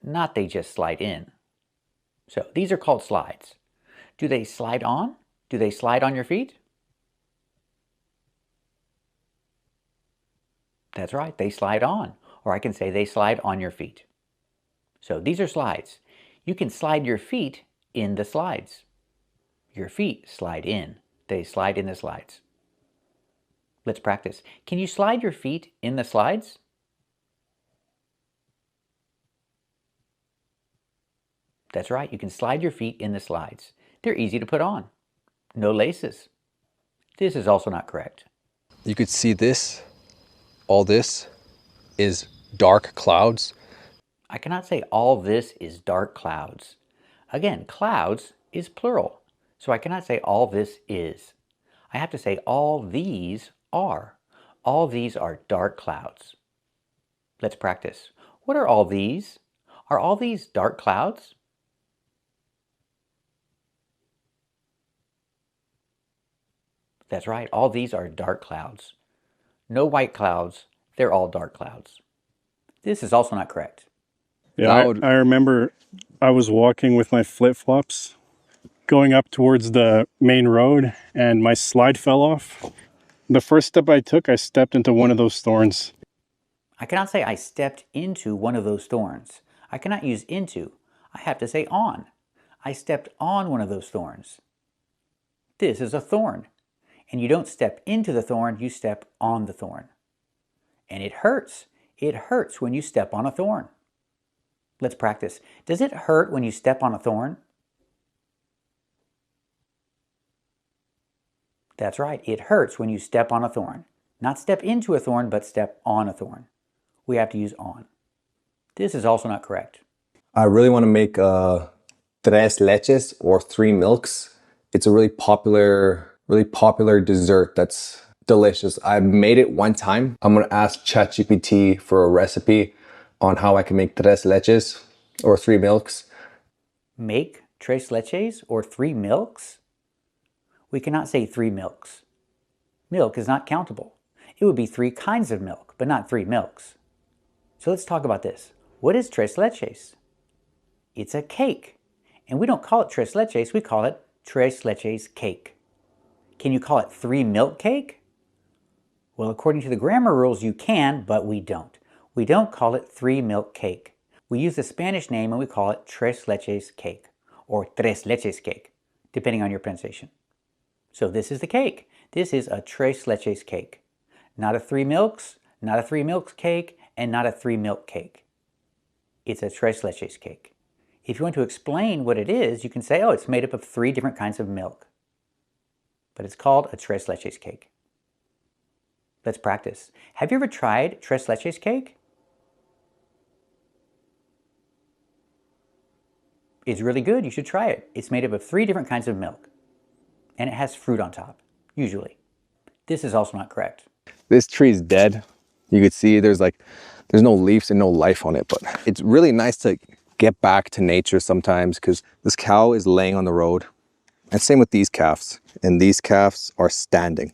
Speaker 1: not they just slide in. So these are called slides. Do they slide on? Do they slide on your feet? That's right, they slide on. Or I can say they slide on your feet. So these are slides. You can slide your feet in the slides. Your feet slide in. They slide in the slides. Let's practice. Can you slide your feet in the slides? That's right, you can slide your feet in the slides. They're easy to put on. No laces. This is also not correct.
Speaker 2: You could see this, all this is dark clouds.
Speaker 1: I cannot say all this is dark clouds. Again, clouds is plural. So I cannot say all this is. I have to say all these are. All these are dark clouds. Let's practice. What are all these? Are all these dark clouds? That's right, all these are dark clouds. No white clouds, they're all dark clouds. This is also not correct.
Speaker 8: Yeah, I remember I was walking with my flip-flops going up towards the main road and my slide fell off. The first step I took, I stepped into one of those thorns.
Speaker 1: I cannot say I stepped into one of those thorns. I cannot use into. I have to say on. I stepped on one of those thorns. This is a thorn. And you don't step into the thorn, you step on the thorn. And it hurts. It hurts when you step on a thorn. Let's practice. Does it hurt when you step on a thorn? That's right, it hurts when you step on a thorn. Not step into a thorn, but step on a thorn. We have to use on. This is also not correct.
Speaker 14: I really want to make tres leches, or 3 milks. It's a really popular dessert that's delicious. I made it one time. I'm going to ask ChatGPT for a recipe on how I can make tres leches, or 3 milks.
Speaker 1: Make tres leches, or 3 milks? We cannot say 3 milks. Milk is not countable. It would be 3 kinds of milk, but not 3 milks. So let's talk about this. What is tres leches? It's a cake. And we don't call it tres leches, we call it tres leches cake. Can you call it 3 milk cake? Well, according to the grammar rules, you can, but we don't. We don't call it 3 milk cake. We use the Spanish name and we call it tres leches cake, or tres leches cake, depending on your pronunciation. So this is the cake. This is a tres leches cake. Not a 3 milks, not a 3 milks cake, and not a 3 milk cake. It's a tres leches cake. If you want to explain what it is, you can say, oh, it's made up of 3 different kinds of milk. But it's called a tres leches cake. Let's practice. Have you ever tried tres leches cake? It's really good. You should try it. It's made up of 3 different kinds of milk. And it has fruit on top, usually. This is also not correct.
Speaker 14: This tree is dead. You could see there's no leaves and no life on it, but it's really nice to get back to nature sometimes because this cow is laying on the road. And same with these calves. And these calves are standing.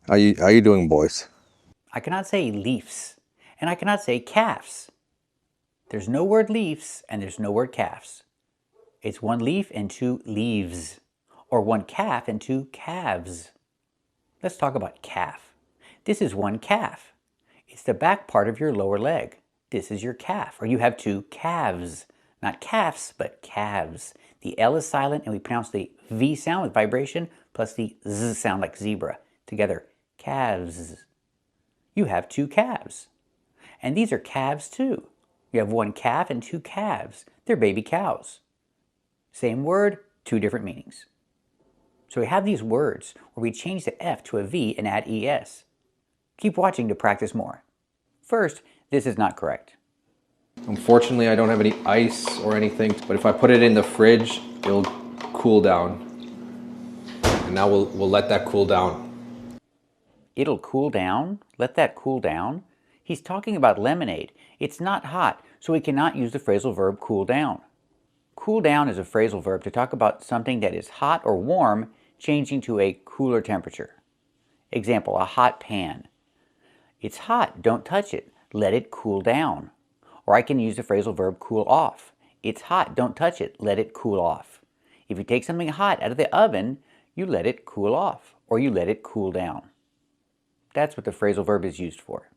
Speaker 14: How you doing, boys?
Speaker 1: I cannot say leaves, and I cannot say calves. There's no word leaves, and there's no word calves. It's 1 leaf and 2 leaves, or 1 calf and 2 calves. Let's talk about calf. This is 1 calf. It's the back part of your lower leg. This is your calf, or you have 2 calves. Not calves, but calves. The L is silent, and we pronounce the V sound with vibration, plus the Z sound like zebra. Together, calves. You have 2 calves. And these are calves too. You have 1 calf and 2 calves. They're baby cows. Same word, 2 different meanings. So we have these words where we change the F to a V and add ES. Keep watching to practice more. First, this is not correct.
Speaker 2: Unfortunately, I don't have any ice or anything, but if I put it in the fridge, it'll cool down. And now we'll let that cool down.
Speaker 1: It'll cool down? Let that cool down? He's talking about lemonade. It's not hot, so we cannot use the phrasal verb cool down. Cool down is a phrasal verb to talk about something that is hot or warm changing to a cooler temperature. Example, a hot pan. It's hot, don't touch it. Let it cool down. Or I can use the phrasal verb cool off. It's hot, don't touch it. Let it cool off. If you take something hot out of the oven, you let it cool off, or you let it cool down. That's what the phrasal verb is used for.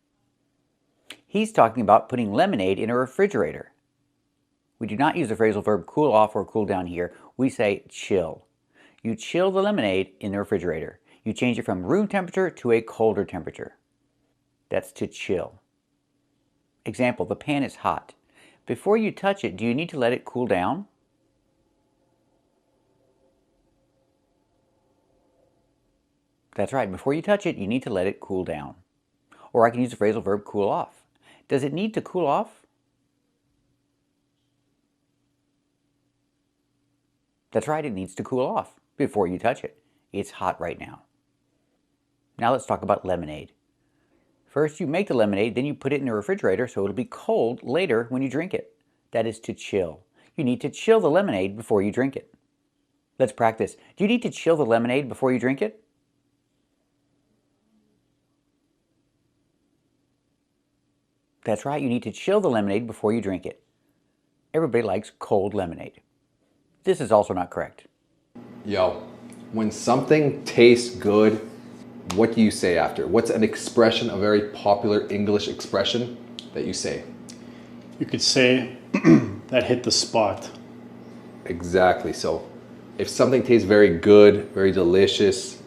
Speaker 1: He's talking about putting lemonade in a refrigerator. We do not use the phrasal verb cool off or cool down here. We say chill. You chill the lemonade in the refrigerator. You change it from room temperature to a colder temperature. That's to chill. Example, the pan is hot. Before you touch it, do you need to let it cool down? That's right, before you touch it, you need to let it cool down. Or I can use the phrasal verb cool off. Does it need to cool off? That's right, it needs to cool off before you touch it. It's hot right now. Now let's talk about lemonade. First you make the lemonade, then you put it in the refrigerator so it'll be cold later when you drink it. That is to chill. You need to chill the lemonade before you drink it. Let's practice. Do you need to chill the lemonade before you drink it? That's right, you need to chill the lemonade before you drink it. Everybody likes cold lemonade. This is also not correct.
Speaker 2: Yo, when something tastes good, what do you say after? What's an expression, a very popular English expression that you say?
Speaker 8: You could say, that hit the spot.
Speaker 2: Exactly. So if something tastes very good, very delicious,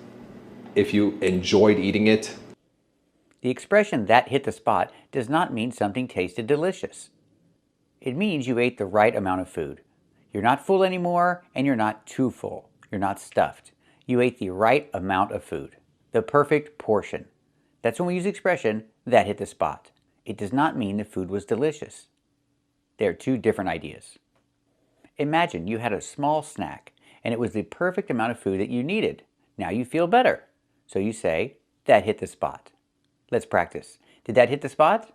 Speaker 2: if you enjoyed eating it.
Speaker 1: The expression that hit the spot does not mean something tasted delicious. It means you ate the right amount of food. You're not full anymore, and you're not too full. You're not stuffed. You ate the right amount of food. The perfect portion. That's when we use the expression, that hit the spot. It does not mean the food was delicious. They're 2 different ideas. Imagine you had a small snack, and it was the perfect amount of food that you needed. Now you feel better. So you say, that hit the spot. Let's practice. Did that hit the spot?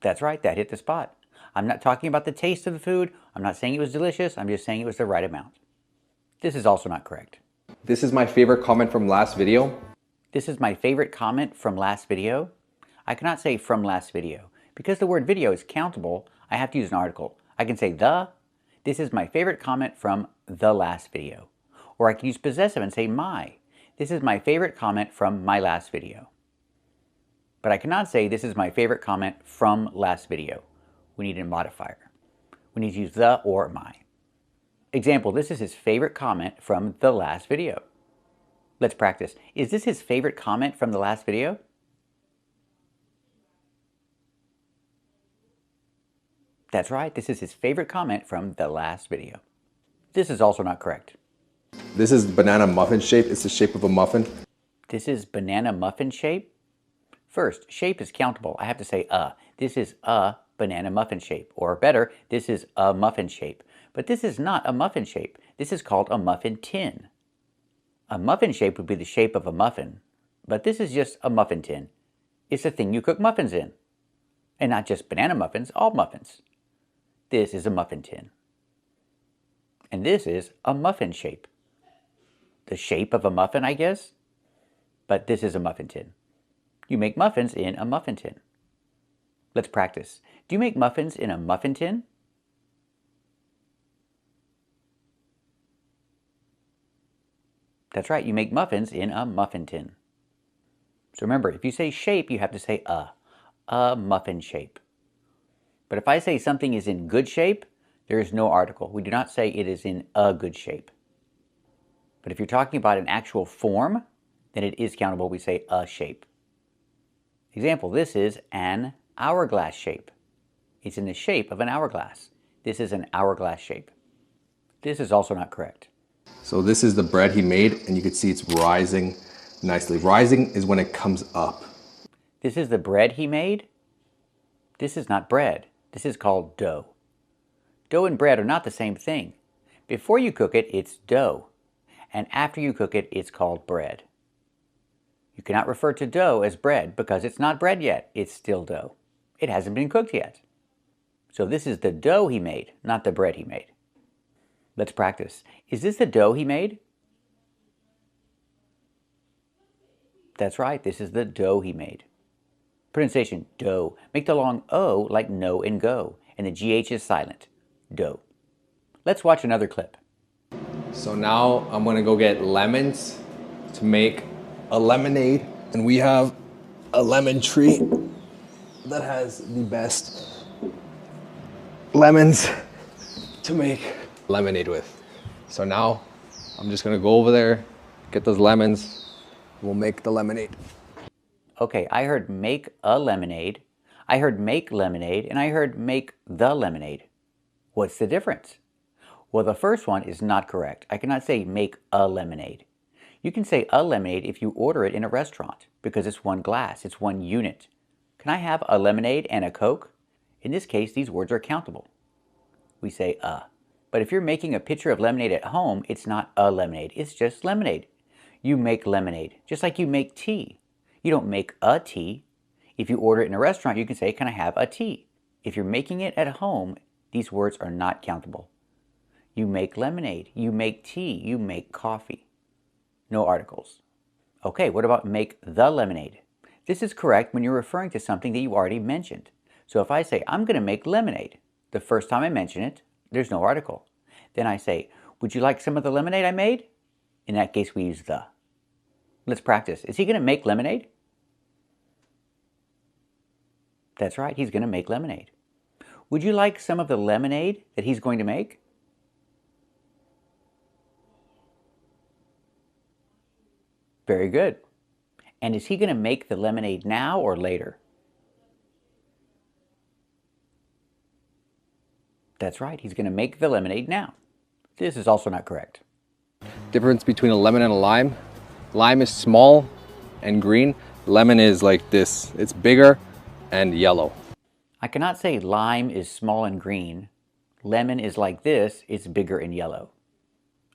Speaker 1: That's right, that hit the spot. I'm not talking about the taste of the food. I'm not saying it was delicious. I'm just saying it was the right amount. This is also not correct.
Speaker 2: This is my favorite comment from last video.
Speaker 1: This is my favorite comment from last video. I cannot say from last video. Because the word video is countable, I have to use an article. I can say the. This is my favorite comment from the last video. Or I can use possessive and say my. This is my favorite comment from my last video. But I cannot say this is my favorite comment from last video. We need a modifier. We need to use the or my. Example, this is his favorite comment from the last video. Let's practice. Is this his favorite comment from the last video? That's right, this is his favorite comment from the last video. This is also not correct.
Speaker 14: This is banana muffin shape. It's the shape of a muffin.
Speaker 1: This is banana muffin shape? First, shape is countable. I have to say This is a banana muffin shape. Or better, this is a muffin shape. But this is not a muffin shape. This is called a muffin tin. A muffin shape would be the shape of a muffin. But this is just a muffin tin. It's the thing you cook muffins in. And not just banana muffins, all muffins. This is a muffin tin. And this is a muffin shape. The shape of a muffin, I guess? But this is a muffin tin. You make muffins in a muffin tin. Let's practice. Do you make muffins in a muffin tin? That's right, you make muffins in a muffin tin. So remember, if you say shape, you have to say a muffin shape. But if I say something is in good shape, there is no article. We do not say it is in a good shape. But if you're talking about an actual form, then it is countable. We say a shape. Example, this is an hourglass shape. It's in the shape of an hourglass. This is an hourglass shape. This is also not correct.
Speaker 14: So this is the bread he made, and you can see it's rising nicely. Rising is when it comes up.
Speaker 1: This is the bread he made? This is not bread. This is called dough. Dough and bread are not the same thing. Before you cook it, it's dough. And after you cook it, it's called bread. You cannot refer to dough as bread because it's not bread yet. It's still dough. It hasn't been cooked yet. So this is the dough he made, not the bread he made. Let's practice. Is this the dough he made? That's right, this is the dough he made. Pronunciation, dough. Make the long O like no and go, and the GH is silent. Dough. Let's watch another clip.
Speaker 14: So now I'm gonna go get lemons to make a lemonade. And we have a lemon tree that has the best lemons to make lemonade with. So now I'm just gonna go over there, get those lemons, we'll make the lemonade.
Speaker 1: Okay, I heard make a lemonade, I heard make lemonade, and I heard make the lemonade. What's the difference? Well, the first one is not correct. I cannot say make a lemonade. You can say a lemonade if you order it in a restaurant because it's one glass, it's one unit. Can I have a lemonade and a Coke? In this case, these words are countable. We say a. But if you're making a pitcher of lemonade at home, it's not a lemonade, it's just lemonade. You make lemonade, just like you make tea. You don't make a tea. If you order it in a restaurant, you can say, can I have a tea? If you're making it at home, these words are not countable. You make lemonade, you make tea, you make coffee. No articles. Okay, what about make the lemonade? This is correct when you're referring to something that you already mentioned. So if I say, I'm going to make lemonade, the first time I mention it, there's no article. Then I say, would you like some of the lemonade I made? In that case, we use the. Let's practice. Is he going to make lemonade? That's right, he's going to make lemonade. Would you like some of the lemonade that he's going to make? Very good. And is he going to make the lemonade now or later? That's right, he's going to make the lemonade now. This is also not correct.
Speaker 14: Difference between a lemon and a lime. Lime is small and green. Lemon is like this. It's bigger and yellow.
Speaker 1: I cannot say lime is small and green. Lemon is like this, it's bigger and yellow.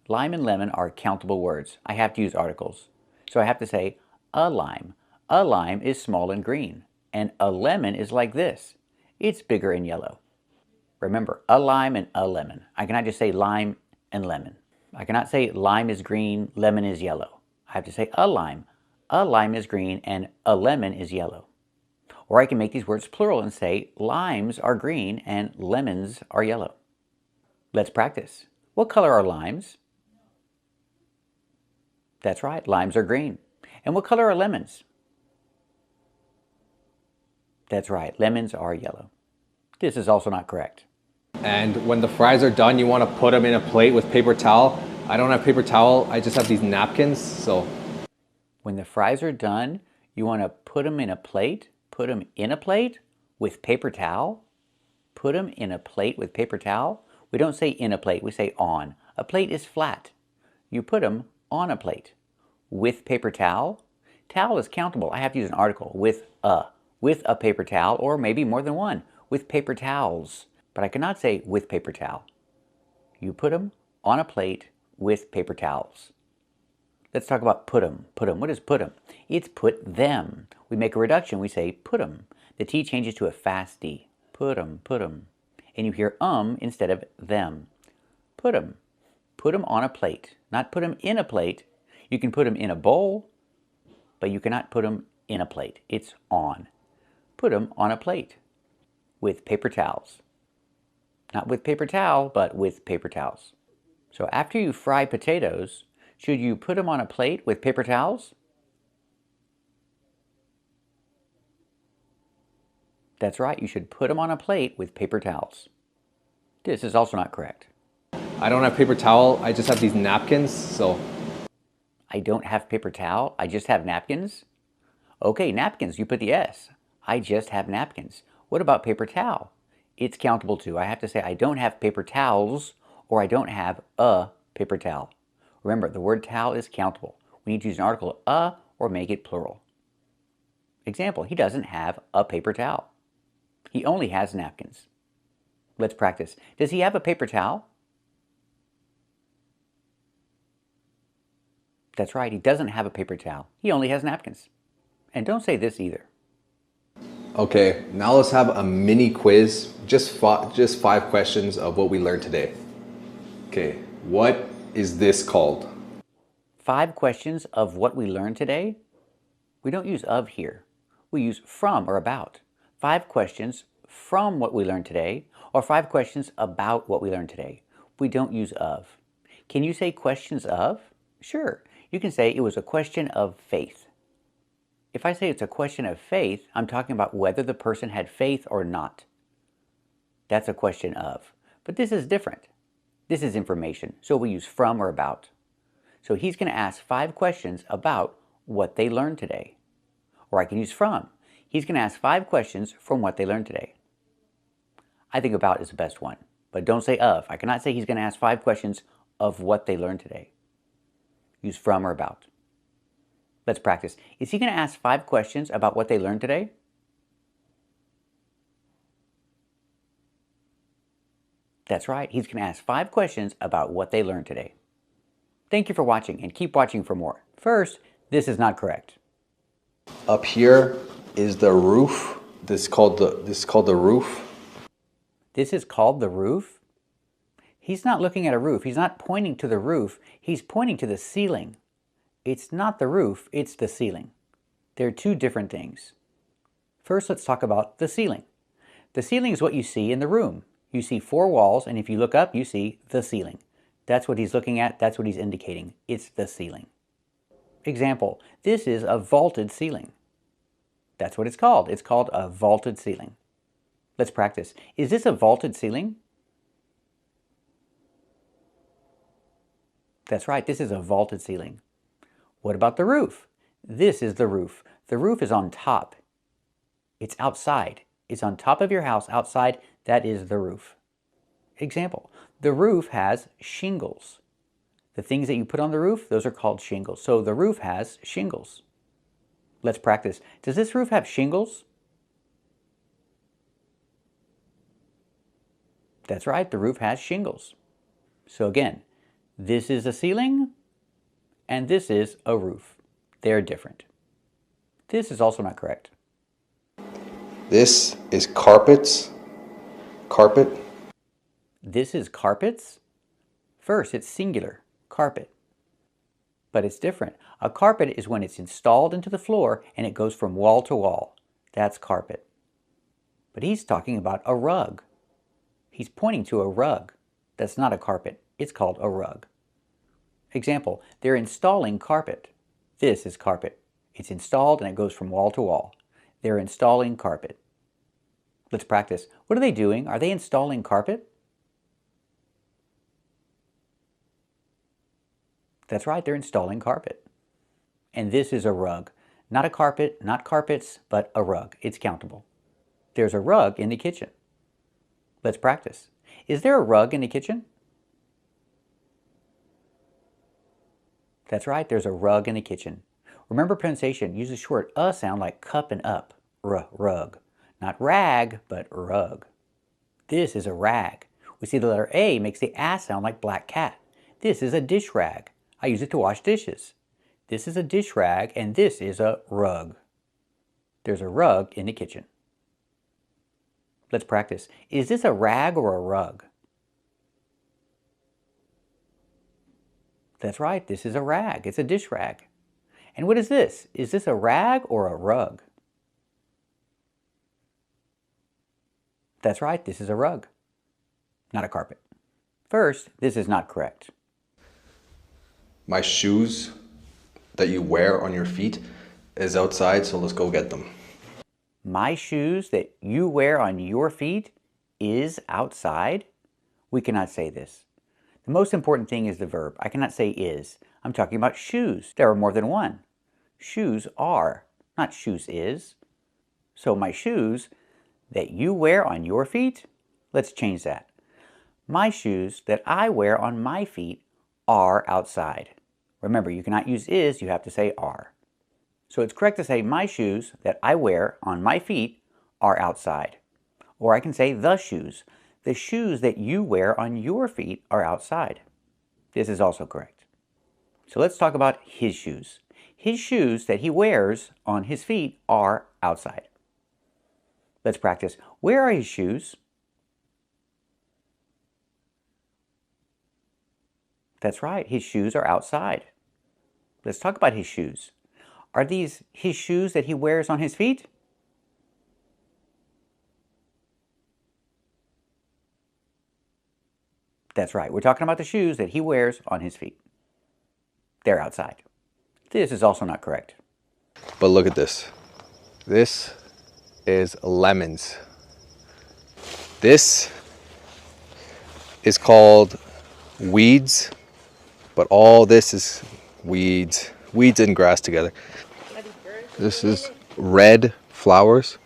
Speaker 1: Lime and lemon are countable words. I have to use articles. So I have to say a lime. A lime is small and green. And a lemon is like this. It's bigger and yellow. Remember, a lime and a lemon. I cannot just say lime and lemon. I cannot say lime is green, lemon is yellow. I have to say a lime. A lime is green and a lemon is yellow. Or I can make these words plural and say limes are green and lemons are yellow. Let's practice. What color are limes? That's right, limes are green. And what color are lemons? That's right, lemons are yellow. This is also not correct.
Speaker 14: And when the fries are done, you want to put them in a plate with paper towel. I don't have paper towel, I just have these napkins, so.
Speaker 1: When the fries are done, you want to put them in a plate? Put them in a plate with paper towel? Put them in a plate with paper towel? We don't say in a plate, we say on. A plate is flat. You put them on a plate. With paper towel? Towel is countable. I have to use an article with a paper towel, or maybe more than one, with paper towels. But I cannot say with paper towel. You put them on a plate with paper towels. Let's talk about put 'em. Put 'em. What is put 'em? It's put them. We make a reduction. We say put 'em. The T changes to a fast D. Put 'em, put 'em. And you hear instead of them. Put 'em. Put 'em on a plate. Not put 'em in a plate. You can put 'em in a bowl, but you cannot put 'em in a plate. It's on. Put 'em on a plate with paper towels. Not with paper towel, but with paper towels. So after you fry potatoes, should you put them on a plate with paper towels? That's right, you should put them on a plate with paper towels. This is also not correct.
Speaker 14: I don't have paper towel, I just have these napkins, so.
Speaker 1: I don't have paper towel, I just have napkins? Okay, napkins, you put the S. I just have napkins. What about paper towel? It's countable too. I have to say I don't have paper towels, or I don't have a paper towel. Remember, the word towel is countable. We need to use an article or make it plural. Example, he doesn't have a paper towel. He only has napkins. Let's practice. Does he have a paper towel? That's right, he doesn't have a paper towel. He only has napkins. And don't say this either.
Speaker 14: Okay, now let's have a mini quiz. Just 5 questions of what we learned today. Okay, what is this called?
Speaker 1: 5 questions of what we learned today? We don't use of here. We use from or about. 5 questions from what we learned today, or 5 questions about what we learned today. We don't use of. Can you say questions of? Sure. You can say it was a question of faith. If I say it's a question of faith, I'm talking about whether the person had faith or not. That's a question of. But this is different. This is information, so we use from or about. So he's going to ask 5 questions about what they learned today. Or I can use from. He's going to ask 5 questions from what they learned today. I think about is the best one, but don't say of. I cannot say he's going to ask 5 questions of what they learned today. Use from or about. Let's practice. Is he going to ask 5 questions about what they learned today? That's right. He's going to ask 5 questions about what they learned today. Thank you for watching, and keep watching for more. First, this is not correct.
Speaker 14: Up here is the roof. This is called the roof.
Speaker 1: This is called the roof? He's not looking at a roof. He's not pointing to the roof. He's pointing to the ceiling. It's not the roof, it's the ceiling. They're 2 different things. First, let's talk about the ceiling. The ceiling is what you see in the room. You see 4 walls, and if you look up, you see the ceiling. That's what he's looking at. That's what he's indicating. It's the ceiling. Example, this is a vaulted ceiling. That's what it's called. It's called a vaulted ceiling. Let's practice. Is this a vaulted ceiling? That's right, this is a vaulted ceiling. What about the roof? This is the roof. The roof is on top. It's outside. It's on top of your house outside. That is the roof. Example, the roof has shingles. The things that you put on the roof, those are called shingles. So the roof has shingles. Let's practice. Does this roof have shingles? That's right, the roof has shingles. So again, this is a ceiling, and this is a roof. They're different. This is also not correct.
Speaker 14: This is carpets. Carpet.
Speaker 1: This is carpets. First, it's singular, carpet. But it's different. A carpet is when it's installed into the floor and it goes from wall to wall. That's carpet. But he's talking about a rug. He's pointing to a rug. That's not a carpet. It's called a rug. Example, they're installing carpet. This is carpet. It's installed and it goes from wall to wall. They're installing carpet. Let's practice. What are they doing? Are they installing carpet? That's right, they're installing carpet. And this is a rug. Not a carpet, not carpets, but a rug. It's countable. There's a rug in the kitchen. Let's practice. Is there a rug in the kitchen? That's right, there's a rug in the kitchen. Remember pronunciation, use the short sound like cup and up. Rug. Not rag, but rug. This is a rag. We see the letter A makes the sound like black cat. This is a dish rag. I use it to wash dishes. This is a dish rag and this is a rug. There's a rug in the kitchen. Let's practice. Is this a rag or a rug? That's right, this is a rag. It's a dish rag. And what is this? Is this a rag or a rug? That's right, this is a rug, not a carpet. First, this is not correct.
Speaker 2: My shoes that you wear on your feet is outside, so let's go get them.
Speaker 1: My shoes that you wear on your feet is outside? We cannot say this. The most important thing is the verb. I cannot say is. I'm talking about shoes. There are more than one. Shoes are, not shoes is. So my shoes that you wear on your feet, let's change that. My shoes that I wear on my feet are outside. Remember, you cannot use is, you have to say are. So it's correct to say my shoes that I wear on my feet are outside. Or I can say the shoes. The shoes that you wear on your feet are outside. This is also correct. So let's talk about his shoes. His shoes that he wears on his feet are outside. Let's practice. Where are his shoes? That's right, his shoes are outside. Let's talk about his shoes. Are these his shoes that he wears on his feet? That's right, we're talking about the shoes that he wears on his feet. They're outside. This is also not correct.
Speaker 2: But look at this. This is lemons. This is called weeds, but all this is weeds. Weeds and grass together. This is red flowers.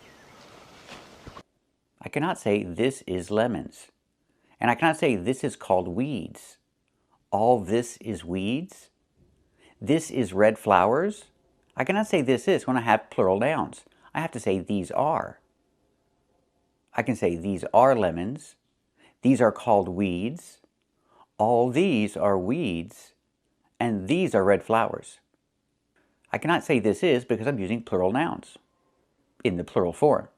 Speaker 1: I cannot say this is lemons. And I cannot say this is called weeds. All this is weeds. This is red flowers. I cannot say this is when I have plural nouns. I have to say these are. I can say these are lemons. These are called weeds. All these are weeds. And these are red flowers. I cannot say this is because I'm using plural nouns in the plural form.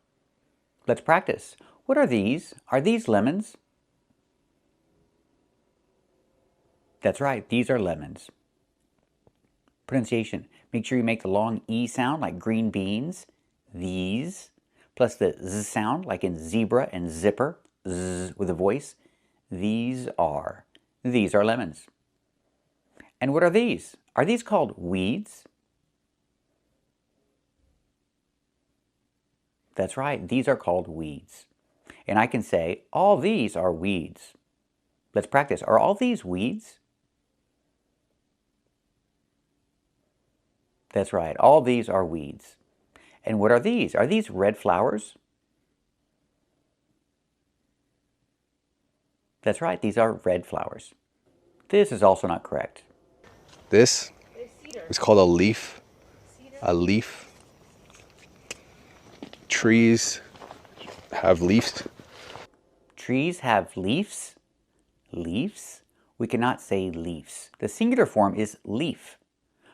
Speaker 1: Let's practice. What are these? Are these lemons? That's right, these are lemons. Pronunciation. Make sure you make the long E sound like green beans. These. Plus the Z sound like in zebra and zipper. Z with a voice. These are. These are lemons. And what are these? Are these called weeds? That's right, these are called weeds. And I can say, all these are weeds. Let's practice. Are all these weeds? That's right, all these are weeds. And what are these? Are these red flowers? That's right, these are red flowers. This is also not correct.
Speaker 2: This is called a leaf. A leaf. Trees have leaves.
Speaker 1: Trees have leaves? Leaves? We cannot say leaves. The singular form is leaf,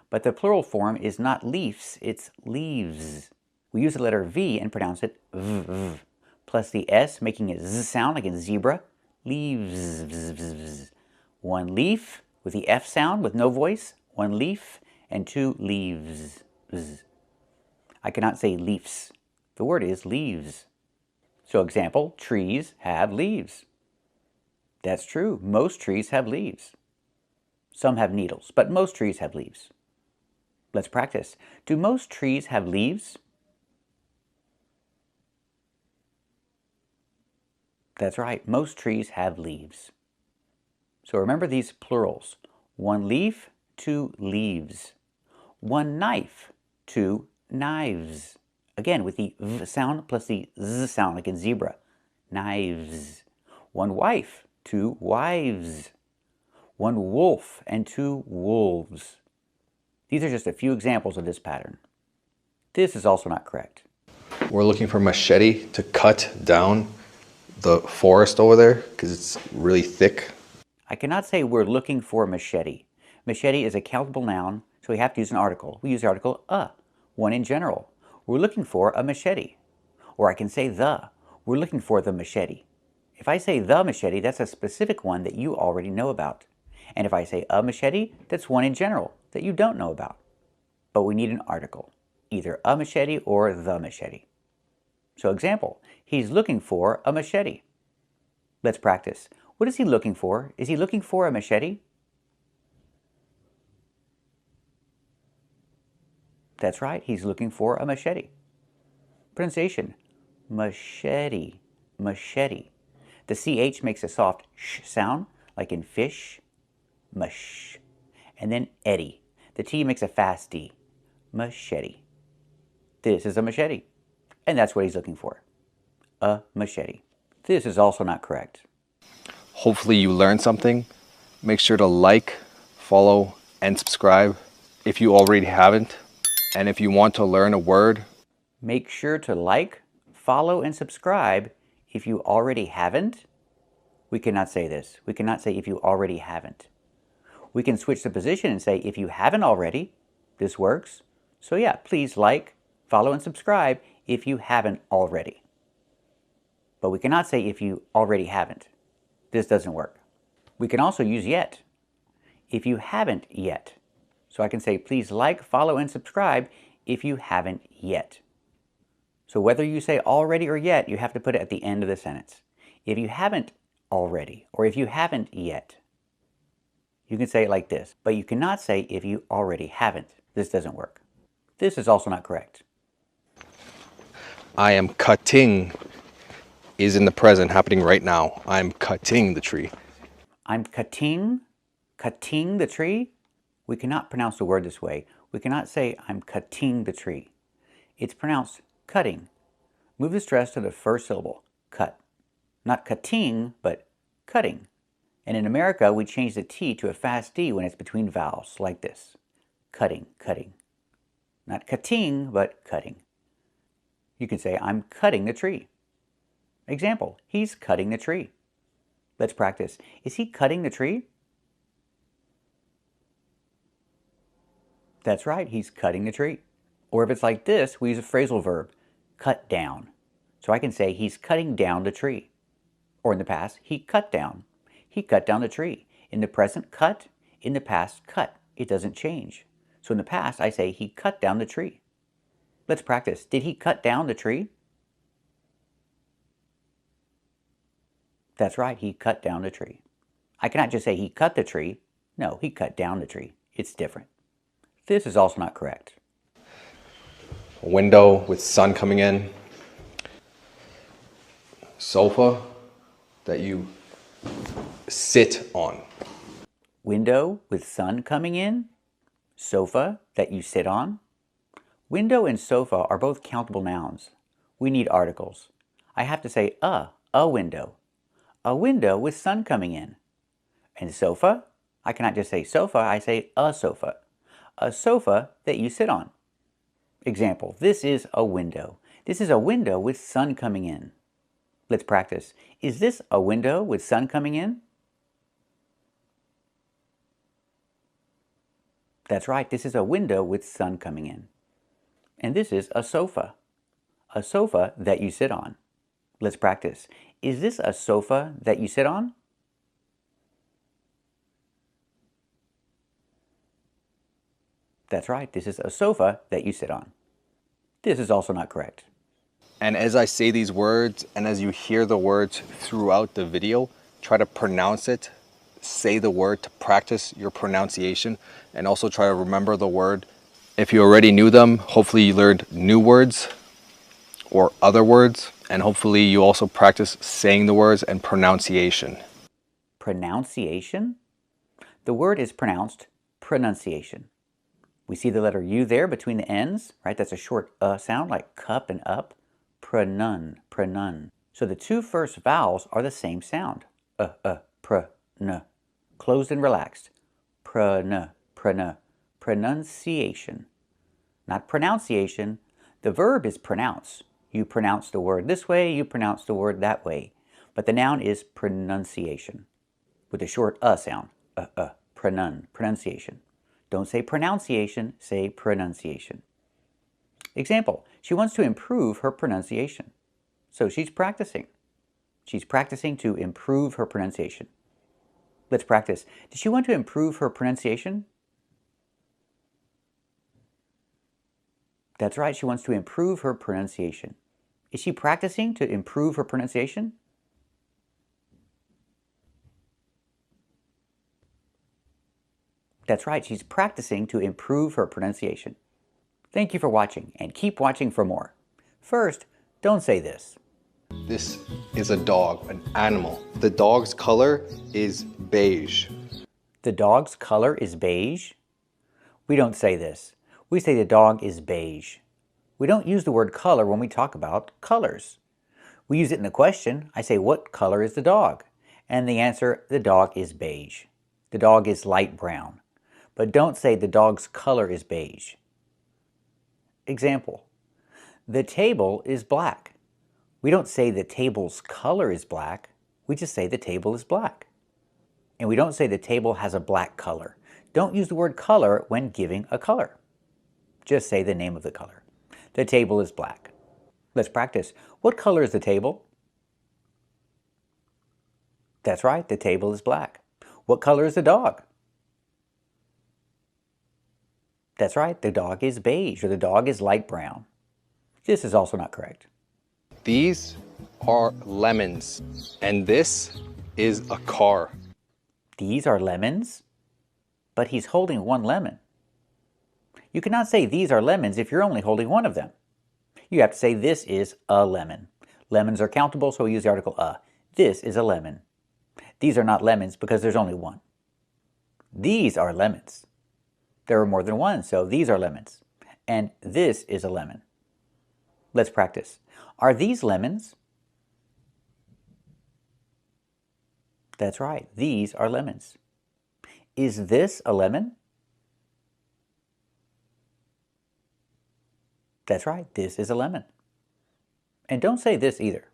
Speaker 1: but the plural form is not leaves, it's leaves. We use the letter V and pronounce it v, plus the S making a Z sound like in zebra. Leaves. One leaf with the F sound with no voice. One leaf and two leaves. I cannot say leaves. The word is leaves. So example, trees have leaves. That's true. Most trees have leaves. Some have needles, but most trees have leaves. Let's practice. Do most trees have leaves? That's right. Most trees have leaves. So remember these plurals. 1 leaf, 2 leaves. 1 knife, 2 knives. Again, with the v sound plus the z sound, like in zebra. Knives. 1 wife, 2 wives. 1 wolf and 2 wolves. These are just a few examples of this pattern. This is also not correct.
Speaker 14: We're looking for machete to cut down the forest over there because it's really thick.
Speaker 1: I cannot say we're looking for a machete. Machete is a countable noun, so we have to use an article. We use the article a, one in general. We're looking for a machete. Or I can say the. We're looking for the machete. If I say the machete, that's a specific one that you already know about. And if I say a machete, that's one in general that you don't know about. But we need an article, either a machete or the machete. So example, he's looking for a machete. Let's practice. What is he looking for? Is he looking for a machete? That's right, he's looking for a machete. Pronunciation, machete, machete. The CH makes a soft sh sound, like in fish, mush. And then eddy. The T makes a fast D, machete. This is a machete. And that's what he's looking for, a machete. This is also not correct.
Speaker 14: Hopefully you learned something. Make sure to like, follow, and subscribe if you already haven't. And if you want to learn a word,
Speaker 1: make sure to like, follow, and subscribe if you already haven't. We cannot say this. We cannot say if you already haven't. We can switch the position and say if you haven't already. This works. So yeah, please like, follow, and subscribe if you haven't already. But we cannot say if you already haven't. This doesn't work. We can also use yet. If you haven't yet. So I can say please like, follow, and subscribe if you haven't yet. So whether you say already or yet, you have to put it at the end of the sentence. If you haven't already, or if you haven't yet, you can say it like this. But you cannot say if you already haven't. This doesn't work. This is also not correct.
Speaker 14: I am cutting is in the present, happening right now. I'm cutting the tree.
Speaker 1: I'm cutting the tree. We cannot pronounce the word this way. We cannot say I'm cutting the tree. It's pronounced cutting. Move the stress to the first syllable, cut. Not cutting, but cutting. And in America, we change the T to a fast D when it's between vowels, like this. Cutting, cutting. Not cutting, but cutting. You can say, I'm cutting the tree. Example, he's cutting the tree. Let's practice. Is he cutting the tree? That's right, he's cutting the tree. Or if it's like this, we use a phrasal verb, cut down. So I can say he's cutting down the tree. Or in the past, he cut down. He cut down the tree. In the present, cut. In the past, cut. It doesn't change. So in the past, I say he cut down the tree. Let's practice. Did he cut down the tree? That's right, he cut down the tree. I cannot just say he cut the tree. No, he cut down the tree. It's different. This is also not correct.
Speaker 14: A window with sun coming in. Sofa that you sit on.
Speaker 1: Window with sun coming in. Sofa that you sit on. Window and sofa are both countable nouns. We need articles. I have to say a window. A window with sun coming in. And sofa, I cannot just say sofa, I say a sofa. A sofa that you sit on. Example, this is a window. This is a window with sun coming in. Let's practice. Is this a window with sun coming in? That's right, this is a window with sun coming in. And this is a sofa that you sit on. Let's practice. Is this a sofa that you sit on? That's right, this is a sofa that you sit on. This is also not correct.
Speaker 14: And as I say these words, and as you hear the words throughout the video, try to pronounce it, say the word to practice your pronunciation, and also try to remember the word. If you already knew them, hopefully you learned new words or other words, and hopefully you also practice saying the words and pronunciation.
Speaker 1: Pronunciation? The word is pronounced pronunciation. We see the letter U there between the N's, right? That's a short sound like cup and up. Pronun, pronun. So the two first vowels are the same sound. Pr, n. Closed and relaxed. Pr-n, pr-n. Pronunciation. Not pronunciation. The verb is pronounce. You pronounce the word this way, you pronounce the word that way. But the noun is pronunciation. With a short sound. Pronun, pronunciation. Don't say pronunciation, say pronunciation. Example, she wants to improve her pronunciation. So she's practicing. She's practicing to improve her pronunciation. Let's practice. Does she want to improve her pronunciation? That's right, she wants to improve her pronunciation. Is she practicing to improve her pronunciation? That's right, she's practicing to improve her pronunciation. Thank you for watching, and keep watching for more. First, don't say this.
Speaker 14: This is a dog, an animal. The dog's color is beige.
Speaker 1: The dog's color is beige? We don't say this. We say the dog is beige. We don't use the word color when we talk about colors. We use it in the question. I say, what color is the dog? And the answer, the dog is beige. The dog is light brown. But don't say the dog's color is beige. Example, the table is black. We don't say the table's color is black. We just say the table is black. And we don't say the table has a black color. Don't use the word color when giving a color. Just say the name of the color. The table is black. Let's practice. What color is the table? That's right, the table is black. What color is the dog? That's right, the dog is beige, or the dog is light brown. This is also not correct.
Speaker 14: These are lemons, and this is a car.
Speaker 1: These are lemons, but he's holding one lemon. You cannot say these are lemons if you're only holding one of them. You have to say this is a lemon. Lemons are countable, so we use the article a. This is a lemon. These are not lemons because there's only one. These are lemons. There are more than one, so these are lemons. And this is a lemon. Let's practice. Are these lemons? That's right, these are lemons. Is this a lemon? That's right, this is a lemon. And don't say this either.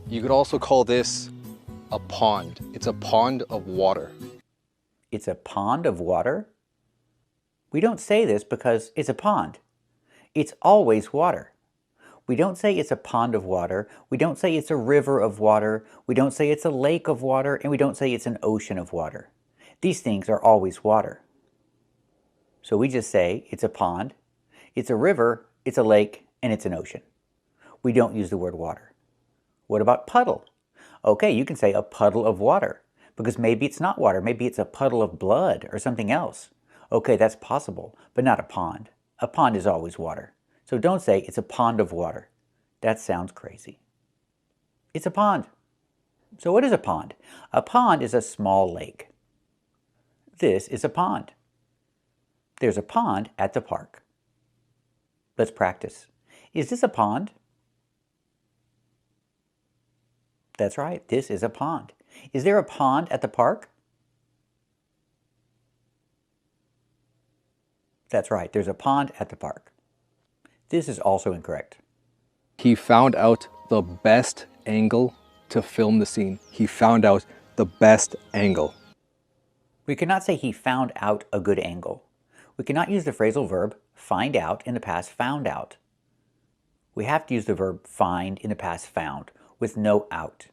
Speaker 14: You could also call this a pond. It's a pond of water.
Speaker 1: It's a pond of water? We don't say this because it's a pond. It's always water. We don't say it's a pond of water. We don't say it's a river of water. We don't say it's a lake of water. And we don't say it's an ocean of water. These things are always water. So we just say it's a pond, it's a river, it's a lake, and it's an ocean. We don't use the word water. What about puddle? Okay, you can say a puddle of water because maybe it's not water. Maybe it's a puddle of blood or something else. Okay, that's possible, but not a pond. A pond is always water. So don't say it's a pond of water. That sounds crazy. It's a pond. So what is a pond? A pond is a small lake. This is a pond. There's a pond at the park. Let's practice. Is this a pond? That's right, this is a pond. Is there a pond at the park? That's right, there's a pond at the park. This is also incorrect.
Speaker 14: He found out the best angle to film the scene. He found out the best angle.
Speaker 1: We cannot say he found out a good angle. We cannot use the phrasal verb find out in the past found out. We have to use the verb find in the past found with no out.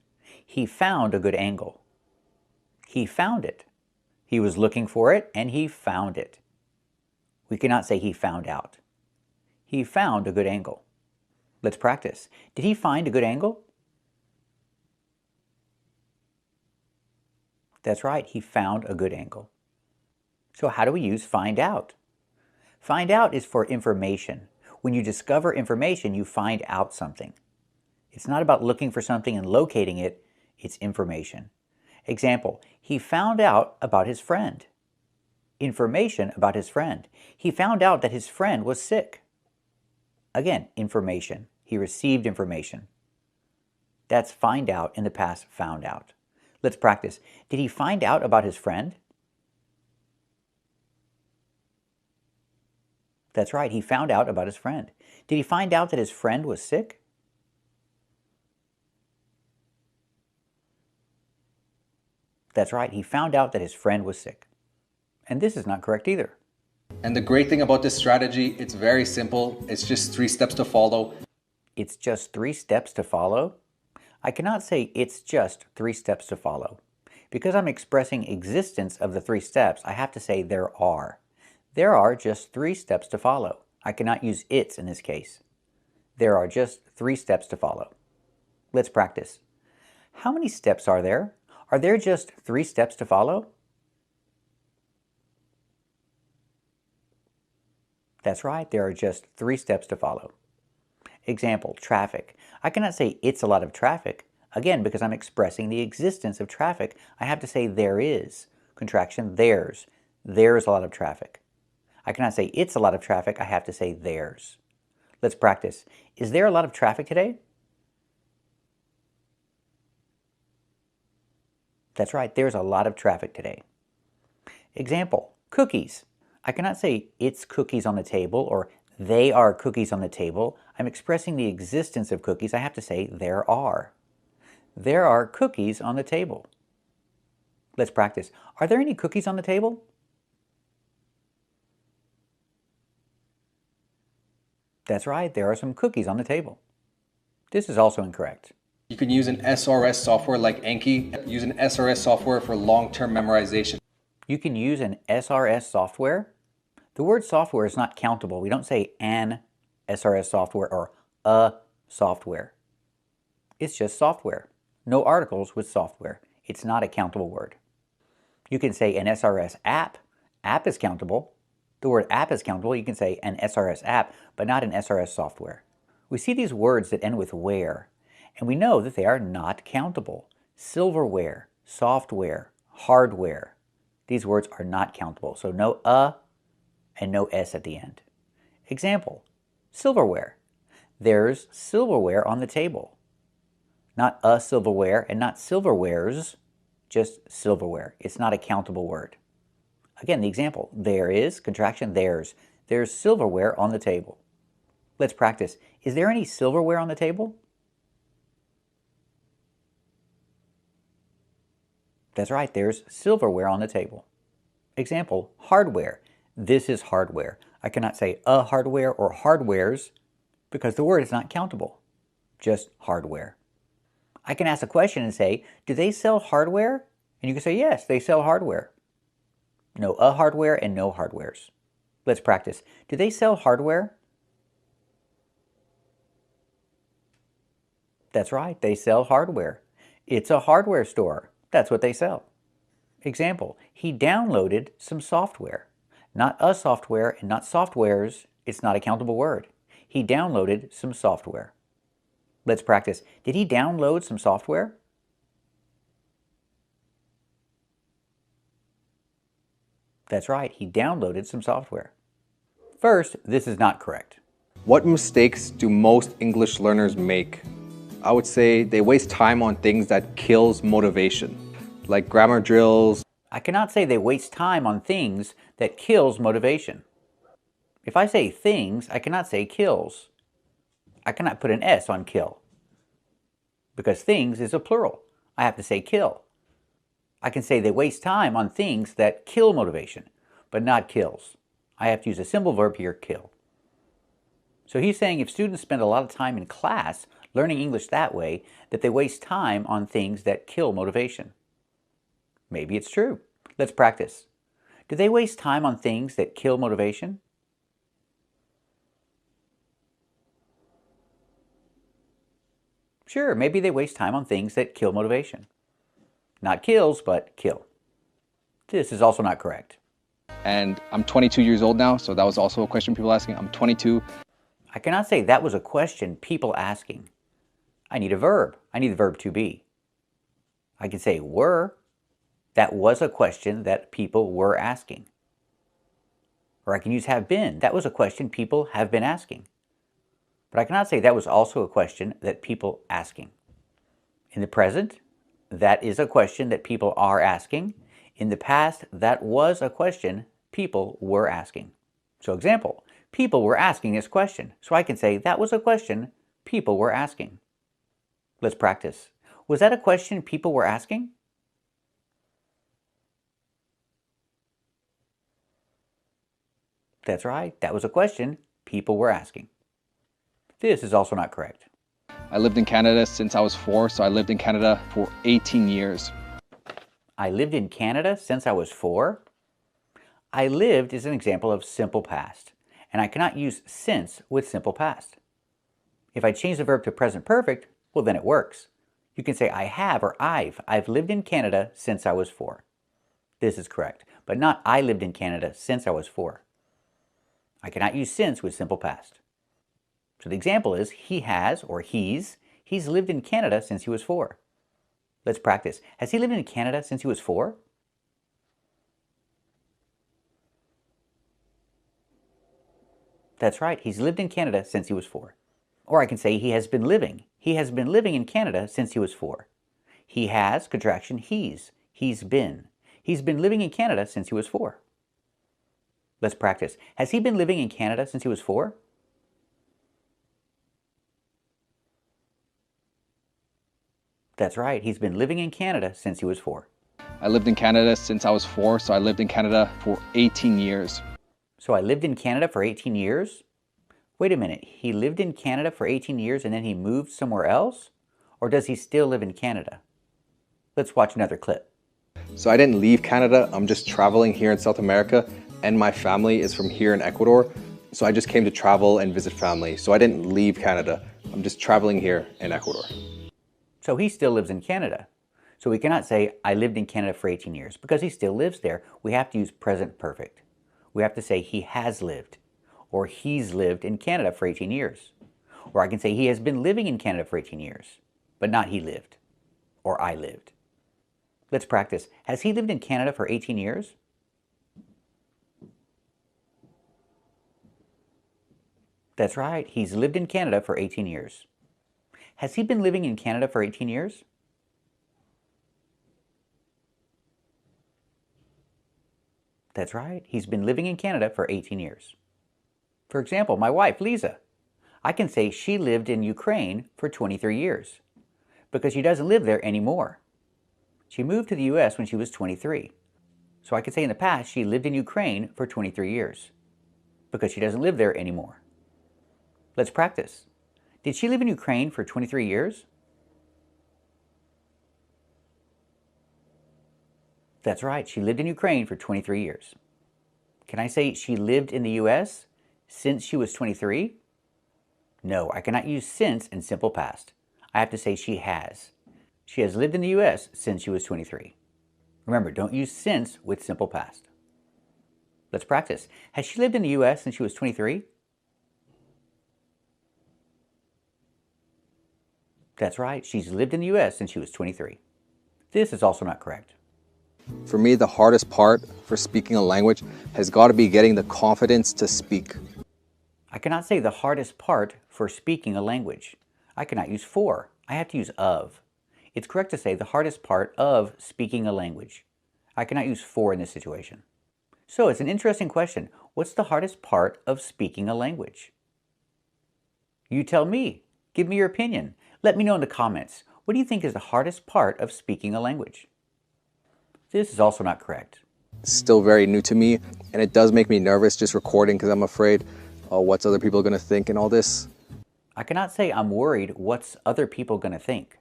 Speaker 1: He found a good angle. He found it. He was looking for it and he found it. We cannot say he found out. He found a good angle. Let's practice. Did he find a good angle? That's right, he found a good angle. So how do we use find out? Find out is for information. When you discover information, you find out something. It's not about looking for something and locating it, it's information. Example, he found out about his friend. Information about his friend. He found out that his friend was sick. Again, information. He received information. That's find out in the past, found out. Let's practice. Did he find out about his friend? That's right, he found out about his friend. Did he find out that his friend was sick? That's right, he found out that his friend was sick. And this is not correct either.
Speaker 2: And the great thing about this strategy, it's very simple. It's just 3 steps to follow.
Speaker 1: It's just 3 steps to follow? I cannot say it's just 3 steps to follow. Because I'm expressing existence of the 3 steps, I have to say there are. There are just 3 steps to follow. I cannot use it's in this case. There are just 3 steps to follow. Let's practice. How many steps are there? Are there just 3 steps to follow? That's right, there are just 3 steps to follow. Example, traffic. I cannot say it's a lot of traffic. Again, because I'm expressing the existence of traffic, I have to say there is. Contraction, there's. There's a lot of traffic. I cannot say it's a lot of traffic, I have to say there's. Let's practice. Is there a lot of traffic today? That's right, there's a lot of traffic today. Example, cookies. I cannot say it's cookies on the table or they are cookies on the table. I'm expressing the existence of cookies. I have to say there are. There are cookies on the table. Let's practice. Are there any cookies on the table? That's right, there are some cookies on the table. This is also incorrect.
Speaker 2: You can use an SRS software like Anki. Use an SRS software for long-term memorization.
Speaker 1: You can use an SRS software. The word software is not countable. We don't say an SRS software or a software. It's just software. No articles with software. It's not a countable word. You can say an SRS app. App is countable. The word app is countable. You can say an SRS app, but not an SRS software. We see these words that end with ware, and we know that they are not countable. Silverware, software, hardware. These words are not countable, so no a and no s at the end. Example, silverware. There's silverware on the table. Not a silverware and not silverwares, just silverware. It's not a countable word. Again, the example, there is, contraction, there's. There's silverware on the table. Let's practice. Is there any silverware on the table? That's right, there's silverware on the table. Example, hardware. This is hardware. I cannot say a hardware or hardwares because the word is not countable, just hardware. I can ask a question and say, do they sell hardware? And you can say, yes, they sell hardware. No a hardware and no hardwares. Let's practice. Do they sell hardware? That's right, they sell hardware. It's a hardware store. That's what they sell. Example, he downloaded some software. Not a software and not softwares. It's not a countable word. He downloaded some software. Let's practice. Did he download some software? That's right, he downloaded some software. First, this is not correct.
Speaker 2: What mistakes do most English learners make? I would say they waste time on things that kills motivation, like grammar drills.
Speaker 1: I cannot say they waste time on things that kills motivation. If I say things, I cannot say kills. I cannot put an S on kill because things is a plural. I have to say kill. I can say they waste time on things that kill motivation, but not kills. I have to use a simple verb here, kill. So he's saying if students spend a lot of time in class learning English that way, that they waste time on things that kill motivation. Maybe it's true. Let's practice. Do they waste time on things that kill motivation? Sure, maybe they waste time on things that kill motivation. Not kills, but kill. This is also not correct.
Speaker 2: And I'm 22 years old now, so that was also a question people asking. I'm 22.
Speaker 1: I cannot say that was a question people asking. I need a verb. I need the verb to be. I can say were. That was a question that people were asking. Or I can use have been. That was a question people have been asking. But I cannot say that was also a question that people asking. In the present, that is a question that people are asking. In the past, that was a question people were asking. So example, people were asking this question. So I can say that was a question people were asking. Let's practice. Was that a question people were asking? That's right. That was a question people were asking. This is also not correct.
Speaker 2: I lived in Canada since I was 4, so I lived in Canada for 18 years.
Speaker 1: I lived in Canada since I was 4. I lived is an example of simple past, and I cannot use since with simple past. If I change the verb to present perfect, well then it works. You can say I have or I've lived in Canada since I was 4. This is correct, but not I lived in Canada since I was 4. I cannot use since with simple past. So the example is he has or he's lived in Canada since he was 4. Let's practice. Has he lived in Canada since he was 4? That's right, he's lived in Canada since he was 4. Or I can say he has been living. He has been living in Canada since he was 4. He has, contraction, he's been. He's been living in Canada since he was 4. Let's practice. Has he been living in Canada since he was 4? That's right, he's been living in Canada since he was 4.
Speaker 2: I lived in Canada since I was 4, so I lived in Canada for 18 years.
Speaker 1: So I lived in Canada for 18 years? Wait a minute, he lived in Canada for 18 years and then he moved somewhere else? Or does he still live in Canada? Let's watch another clip.
Speaker 2: So I didn't leave Canada, I'm just traveling here in South America, and my family is from here in Ecuador. So I just came to travel and visit family. So I didn't leave Canada, I'm just traveling here in Ecuador.
Speaker 1: So he still lives in Canada. So we cannot say, I lived in Canada for 18 years, because he still lives there. We have to use present perfect. We have to say he has lived, or he's lived in Canada for 18 years. Or I can say he has been living in Canada for 18 years, but not he lived, or I lived. Let's practice. Has he lived in Canada for 18 years? That's right, he's lived in Canada for 18 years. Has he been living in Canada for 18 years? That's right, he's been living in Canada for 18 years. For example, my wife, Lisa. I can say she lived in Ukraine for 23 years because she doesn't live there anymore. She moved to the US when she was 23. So I could say in the past she lived in Ukraine for 23 years because she doesn't live there anymore. Let's practice. Did she live in Ukraine for 23 years? That's right, she lived in Ukraine for 23 years. Can I say she lived in the US since she was 23? No, I cannot use since in simple past. I have to say she has. She has lived in the US since she was 23. Remember, don't use since with simple past. Let's practice. Has she lived in the US since she was 23? That's right, she's lived in the US since she was 23. This is also not correct.
Speaker 2: For me, the hardest part for speaking a language has got to be getting the confidence to speak.
Speaker 1: I cannot say the hardest part for speaking a language. I cannot use for. I have to use of. It's correct to say the hardest part of speaking a language. I cannot use for in this situation. So it's an interesting question. What's the hardest part of speaking a language? You tell me. Give me your opinion. Let me know in the comments. What do you think is the hardest part of speaking a language? This is also not correct.
Speaker 2: It's still very new to me, and it does make me nervous just recording because I'm afraid what's other people going to think and all this.
Speaker 1: I cannot say I'm worried what's other people going to think.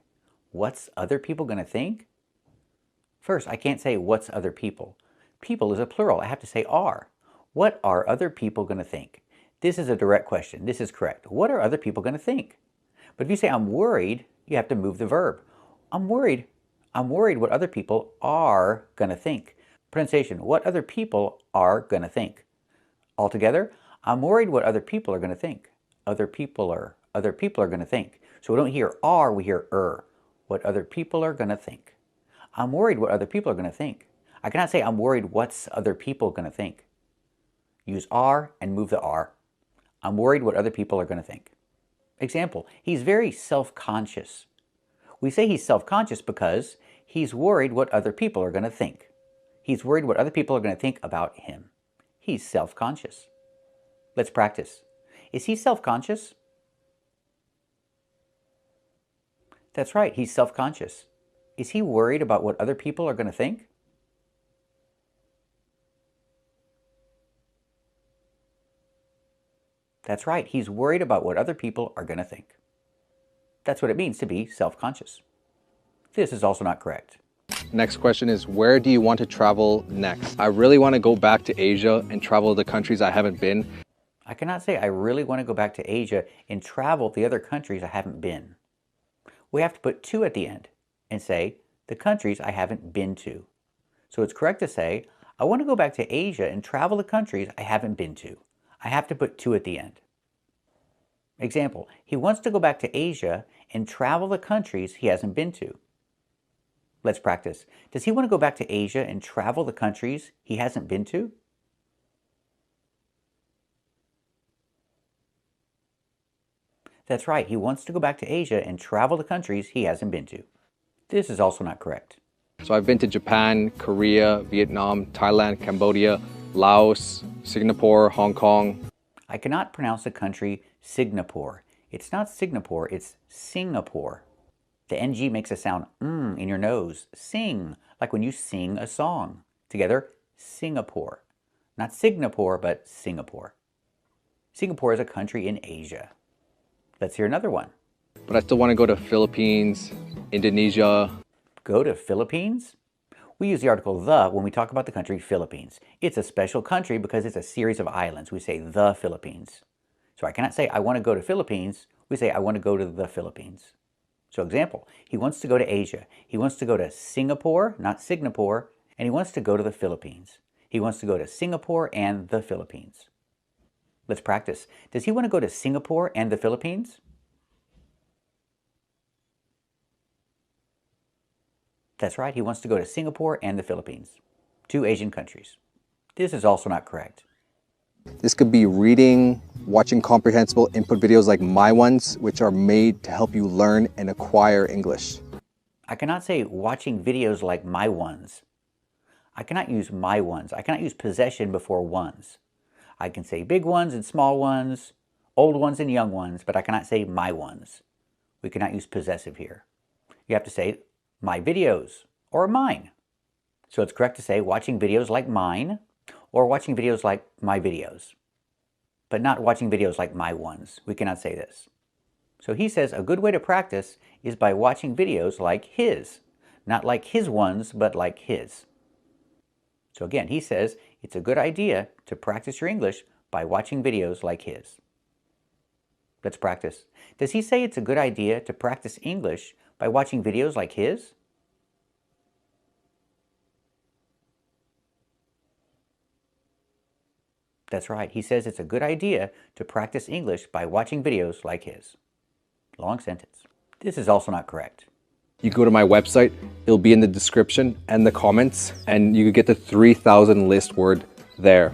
Speaker 1: What's other people going to think? First, I can't say what's other people. People is a plural. I have to say are. What are other people going to think? This is a direct question. This is correct. What are other people going to think? But if you say I'm worried, you have to move the verb. I'm worried what other people are going to think. Pronunciation, what other people are going to think. Altogether, I'm worried what other people are going to think. Other people are going to think. So we don't hear are, we hear what other people are going to think. I'm worried what other people are going to think. I cannot say I'm worried what's other people going to think. Use are and move the are. I'm worried what other people are going to think. Example, he's very self-conscious. We say he's self-conscious because he's worried what other people are going to think. He's worried what other people are going to think about him. He's self-conscious. Let's practice. Is he self-conscious? That's right, he's self-conscious. Is he worried about what other people are going to think? That's right, he's worried about what other people are going to think. That's what it means to be self-conscious. This is also not correct.
Speaker 2: Next question is, where do you want to travel next? I really want to go back to Asia and travel to the countries I haven't been.
Speaker 1: I cannot say I really want to go back to Asia and travel to the other countries I haven't been. We have to put to at the end and say the countries I haven't been to. So it's correct to say, I want to go back to Asia and travel to countries I haven't been to. I have to put to at the end. Example, he wants to go back to Asia and travel to countries he hasn't been to. Let's practice. Does he want to go back to Asia and travel the countries he hasn't been to? That's right, he wants to go back to Asia and travel the countries he hasn't been to. This is also not correct.
Speaker 2: So I've been to Japan, Korea, Vietnam, Thailand, Cambodia, Laos, Singapore, Hong Kong.
Speaker 1: I cannot pronounce the country Singapore. It's not Singapore, it's Singapore. The NG makes a sound in your nose. Sing, like when you sing a song. Together, Singapore. Not Singapore, but Singapore. Singapore is a country in Asia. Let's hear another one.
Speaker 2: But I still want to go to Philippines, Indonesia.
Speaker 1: Go to Philippines? We use the article the when we talk about the country Philippines. It's a special country because it's a series of islands. We say the Philippines. So I cannot say I want to go to Philippines. We say I want to go to the Philippines. So example, he wants to go to Asia. He wants to go to Singapore, not Singapore, and he wants to go to the Philippines. He wants to go to Singapore and the Philippines. Let's practice. Does he want to go to Singapore and the Philippines? That's right, he wants to go to Singapore and the Philippines. 2 Asian countries. This is also not correct.
Speaker 2: This could be reading, watching comprehensible input videos like my ones, which are made to help you learn and acquire English.
Speaker 1: I cannot say watching videos like my ones. I cannot use my ones. I cannot use possession before ones. I can say big ones and small ones, old ones and young ones, but I cannot say my ones. We cannot use possessive here. You have to say my videos or mine. So it's correct to say watching videos like mine or watching videos like my videos, but not watching videos like my ones. We cannot say this. So he says a good way to practice is by watching videos like his, not like his ones, but like his. So again, he says it's a good idea to practice your English by watching videos like his. Let's practice. Does he say it's a good idea to practice English by watching videos like his? That's right. He says it's a good idea to practice English by watching videos like his. Long sentence. This is also not correct.
Speaker 2: You go to my website, it'll be in the description and the comments, and you can get the 3,000 list word there.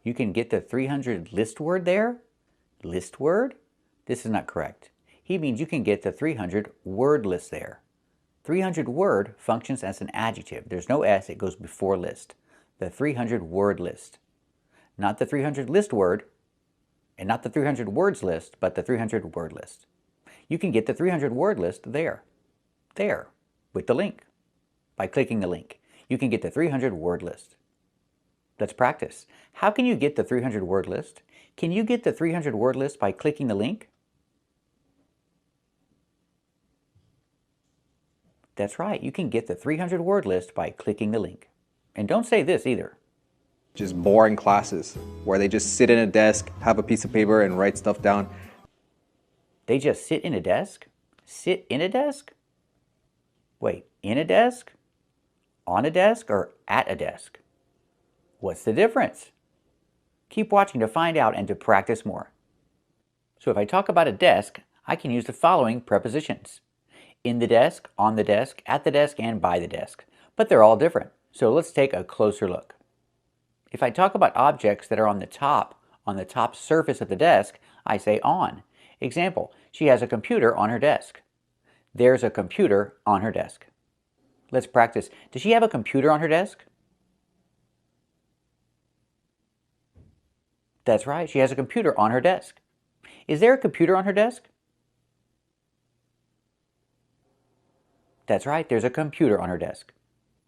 Speaker 1: You can get the 300 list word there? List word? This is not correct. He means you can get the 300 word list there. 300 word functions as an adjective. There's no S, it goes before list. The 300 word list. Not the 300 list word, and not the 300 words list, but the 300 word list. You can get the 300 word list there, with the link. By clicking the link, you can get the 300 word list. Let's practice. How can you get the 300 word list? Can you get the 300 word list by clicking the link? That's right, you can get the 300 word list by clicking the link. And don't say this either.
Speaker 2: Just boring classes where they just sit in a desk, have a piece of paper and write stuff down.
Speaker 1: They just sit in a desk? Sit in a desk? Wait, in a desk? on a desk or at a desk? What's the difference? Keep watching to find out and to practice more. So if I talk about a desk, I can use the following prepositions: in the desk, on the desk, at the desk, and by the desk. But they're all different. So let's take a closer look. If I talk about objects that are on the top surface of the desk, I say on. Example, she has a computer on her desk. There's a computer on her desk. Let's practice. Does she have a computer on her desk? That's right, she has a computer on her desk. Is there a computer on her desk? That's right, there's a computer on her desk.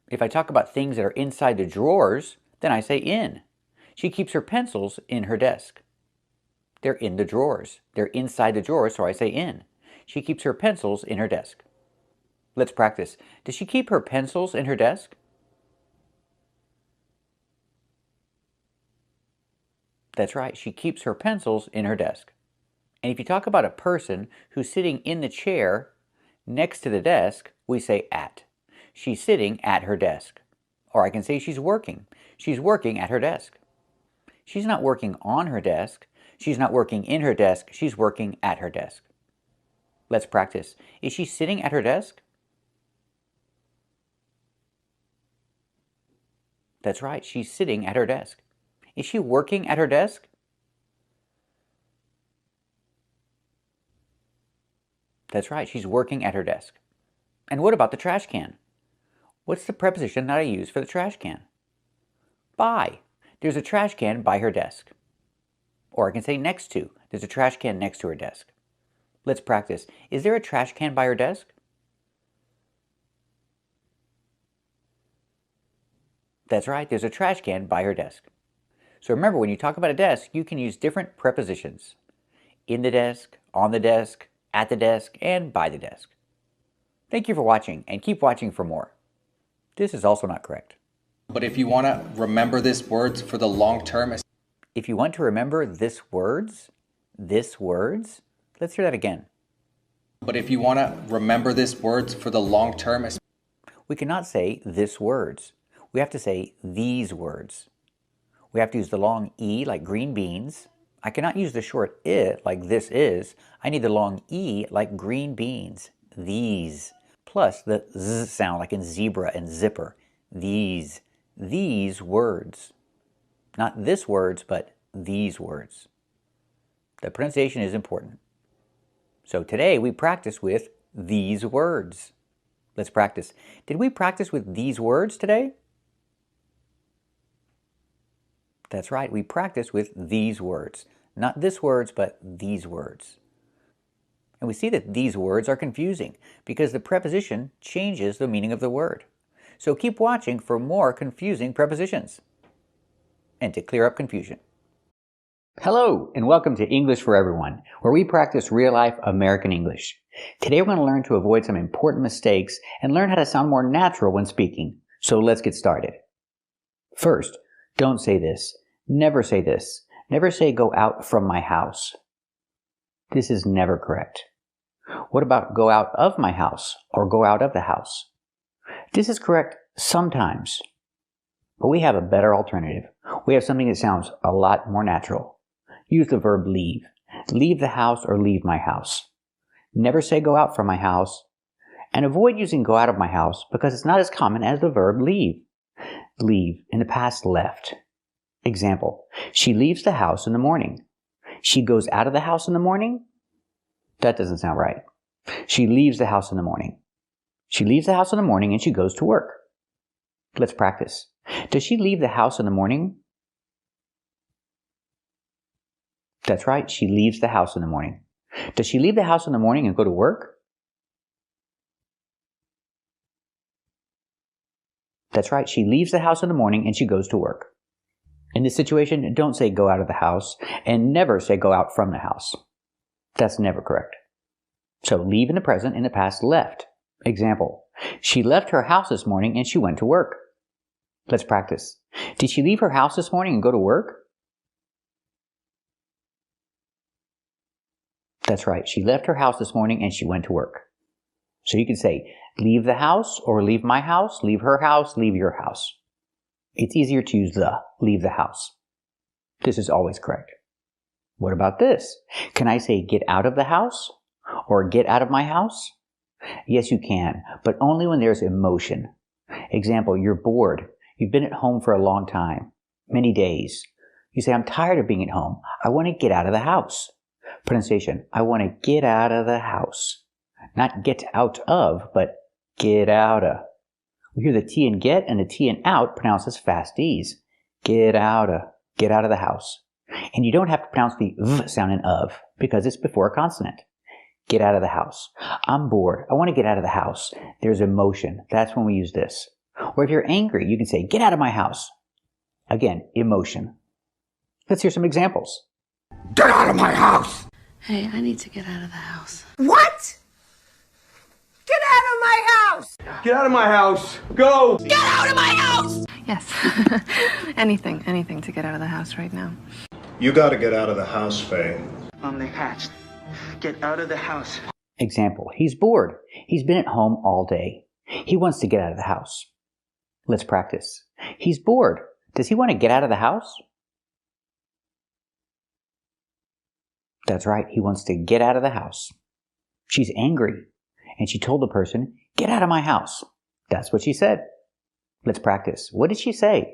Speaker 1: If I talk about things that are inside the drawers, then I say in. She keeps her pencils in her desk. They're in the drawers. They're inside the drawers, so I say in. She keeps her pencils in her desk. Let's practice. Does she keep her pencils in her desk? That's right, she keeps her pencils in her desk. And if you talk about a person who's sitting in the chair next to the desk, we say at. She's sitting at her desk. Or I can say she's working. She's working at her desk. She's not working on her desk. She's not working in her desk. She's working at her desk. Let's practice. Is she sitting at her desk? That's right, she's sitting at her desk. Is she working at her desk? That's right, she's working at her desk. And what about the trash can? What's the preposition that I use for the trash can? By. There's a trash can by her desk. Or I can say next to. There's a trash can next to her desk. Let's practice. Is there a trash can by her desk? That's right, there's a trash can by her desk. So remember, when you talk about a desk, you can use different prepositions. In the desk, on the desk, at the desk, and by the desk. Thank you for watching, and keep watching for more. This is also not correct.
Speaker 2: But if you want to remember this words for the long term...
Speaker 1: If you want to remember this words, let's hear that again.
Speaker 2: But if you want to remember this words for the long term...
Speaker 1: We cannot say this words. We have to say these words. We have to use the long E like green beans. I cannot use the short I like this is. I need the long E like green beans. These. Plus the Z sound like in zebra and zipper. These words. Not this words, but these words. The pronunciation is important. So today we practice with these words. Let's practice. Did we practice with these words today? That's right, we practice with these words. Not this words, but these words. And we see that these words are confusing because the preposition changes the meaning of the word. So keep watching for more confusing prepositions and to clear up confusion. Hello, and welcome to English for Everyone, where we practice real-life American English. Today we're going to learn to avoid some important mistakes and learn how to sound more natural when speaking. So let's get started. First, don't say this. Never say this. Never say go out from my house. This is never correct. What about go out of my house or go out of the house? This is correct sometimes, but we have a better alternative. We have something that sounds a lot more natural. Use the verb leave. Leave the house or leave my house. Never say go out from my house, and avoid using go out of my house because it's not as common as the verb leave. Leave in the past left. Example, she leaves the house in the morning. She goes out of the house in the morning? That doesn't sound right. She leaves the house in the morning. She leaves the house in the morning and she goes to work. Let's practice. Does she leave the house in the morning? That's right, she leaves the house in the morning. Does she leave the house in the morning and go to work? That's right, she leaves the house in the morning and she goes to work. In this situation, don't say go out of the house and never say go out from the house. That's never correct. So leave in the present, in the past left. Example, she left her house this morning and she went to work. Let's practice. Did she leave her house this morning and go to work? That's right, she left her house this morning and she went to work. So you can say, leave the house, or leave my house, leave her house, leave your house. It's easier to use the, leave the house. This is always correct. What about this? Can I say, get out of the house, or get out of my house? Yes, you can, but only when there's emotion. Example, you're bored. You've been at home for a long time, many days. You say, I'm tired of being at home. I want to get out of the house. Pronunciation, I want to get out of the house. Not get out of, but get out of. We hear the T in get and the T in out pronounced as fast Ds. Get out of the house. And you don't have to pronounce the V sound in of because it's before a consonant. Get out of the house. I'm bored. I want to get out of the house. There's emotion. That's when we use this. Or if you're angry, you can say, get out of my house. Again, emotion. Let's hear some examples.
Speaker 13: Get out of my house!
Speaker 11: Hey, I need to get out of the house.
Speaker 13: What? Get out of my house! Get out of my house! Go!
Speaker 11: Get out of my house! Yes. anything to get out of the house right now.
Speaker 16: You gotta get out of the house, Faye.
Speaker 17: They hatched. Get out of the house.
Speaker 1: Example, he's bored. He's been at home all day. He wants to get out of the house. Let's practice. He's bored. Does he want to get out of the house? That's right, he wants to get out of the house. She's angry, and she told the person, get out of my house. That's what she said. Let's practice. What did she say?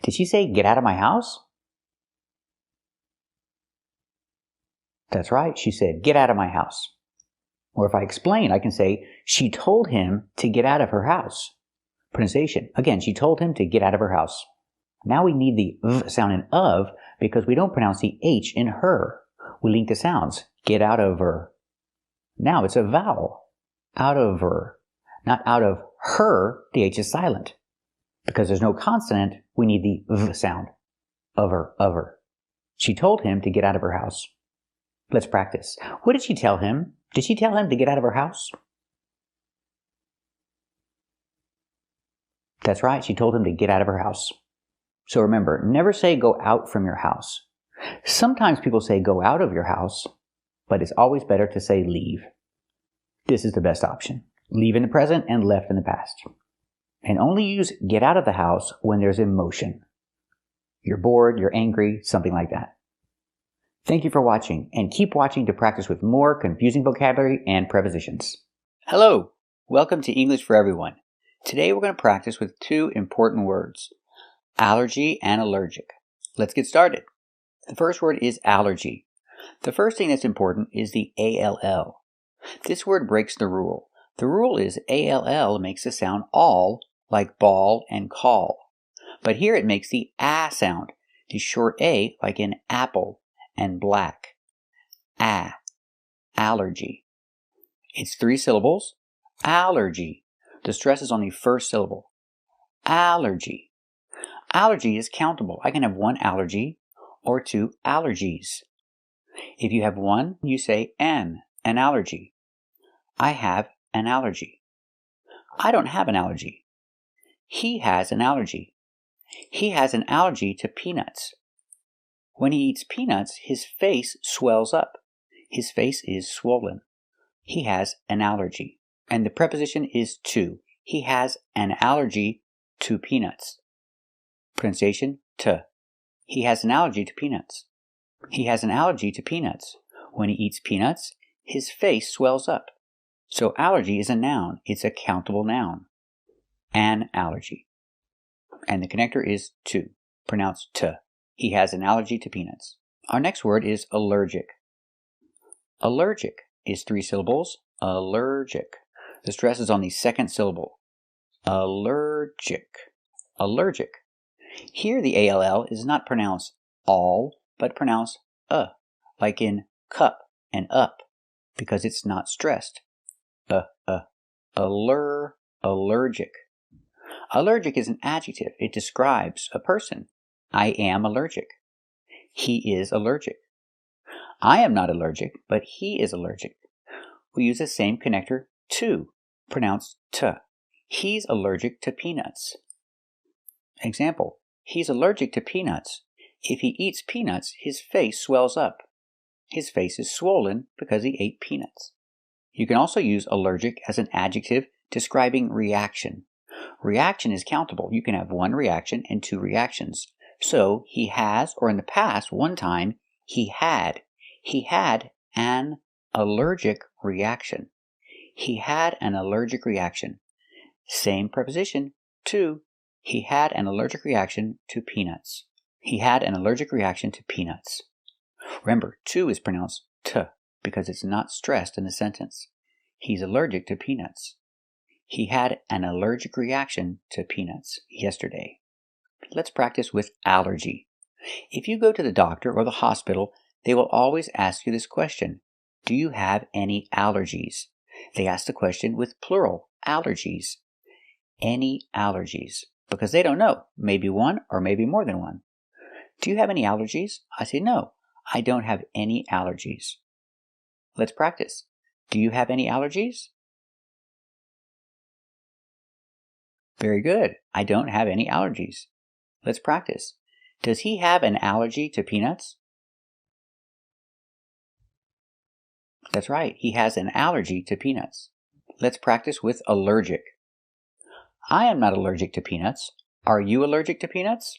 Speaker 1: Did she say, get out of my house? That's right, she said, get out of my house. Or if I explain, I can say, she told him to get out of her house. Pronunciation. Again, she told him to get out of her house. Now we need the V sound in of because we don't pronounce the H in her. We link the sounds. Get out of her. Now it's a vowel. Out of her. Not out of her, the H is silent. Because there's no consonant, we need the V sound. Of her, of her. She told him to get out of her house. Let's practice. What did she tell him? Did she tell him to get out of her house? That's right, she told him to get out of her house. So remember, never say go out from your house. Sometimes people say go out of your house, but it's always better to say leave. This is the best option. Leave in the present and left in the past. And only use get out of the house when there's emotion. You're bored, you're angry, something like that. Thank you for watching, and keep watching to practice with more confusing vocabulary and prepositions. Hello! Welcome to English for Everyone. Today we're going to practice with two important words, allergy and allergic. Let's get started. The first word is allergy. The first thing that's important is the ALL. This word breaks the rule. The rule is ALL makes the sound all, like ball and call. But here it makes the A sound, the short A like in apple and black. Allergy. It's 3 syllables. Allergy. The stress is on the first syllable. Allergy. Allergy is countable. I can have 1 allergy or 2 allergies. If you have 1, you say an allergy. I have an allergy. I don't have an allergy. He has an allergy. He has an allergy to peanuts. When he eats peanuts, his face swells up. His face is swollen. He has an allergy. And the preposition is to. He has an allergy to peanuts. Pronunciation, to. He has an allergy to peanuts. He has an allergy to peanuts. When he eats peanuts, his face swells up. So allergy is a noun. It's a countable noun. An allergy. And the connector is to. Pronounced to. He has an allergy to peanuts. Our next word is allergic. Allergic is 3 syllables. Allergic. The stress is on the second syllable. Allergic. Allergic. Here the ALL is not pronounced all, but pronounced like in cup and up, because it's not stressed. Allergic. Allergic is an adjective. It describes a person. I am allergic. He is allergic. I am not allergic, but he is allergic. We use the same connector to, pronounced to. He's allergic to peanuts. Example, he's allergic to peanuts. If he eats peanuts, his face swells up. His face is swollen because he ate peanuts. You can also use allergic as an adjective describing reaction. Reaction is countable. You can have one reaction and two reactions. So he has, or in the past, one time, he had an allergic reaction. He had an allergic reaction. Same preposition, to. He had an allergic reaction to peanuts. He had an allergic reaction to peanuts. Remember, to is pronounced t because it's not stressed in the sentence. He's allergic to peanuts. He had an allergic reaction to peanuts yesterday. Let's practice with allergy. If you go to the doctor or the hospital, they will always ask you this question. Do you have any allergies? They ask the question with plural, allergies. Any allergies? Because they don't know. Maybe one or maybe more than one. Do you have any allergies? I say no, I don't have any allergies. Let's practice. Do you have any allergies? Very good. I don't have any allergies. Let's practice. Does he have an allergy to peanuts? That's right. He has an allergy to peanuts. Let's practice with allergic. I am not allergic to peanuts. Are you allergic to peanuts?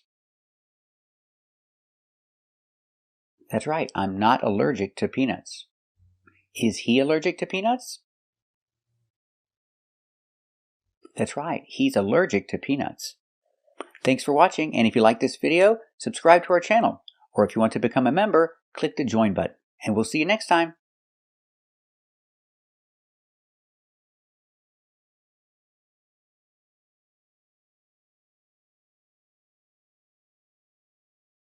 Speaker 1: That's right. I'm not allergic to peanuts. Is he allergic to peanuts? That's right. He's allergic to peanuts. Thanks for watching, and if you like this video, subscribe to our channel. Or if you want to become a member, click the join button. And we'll see you next time.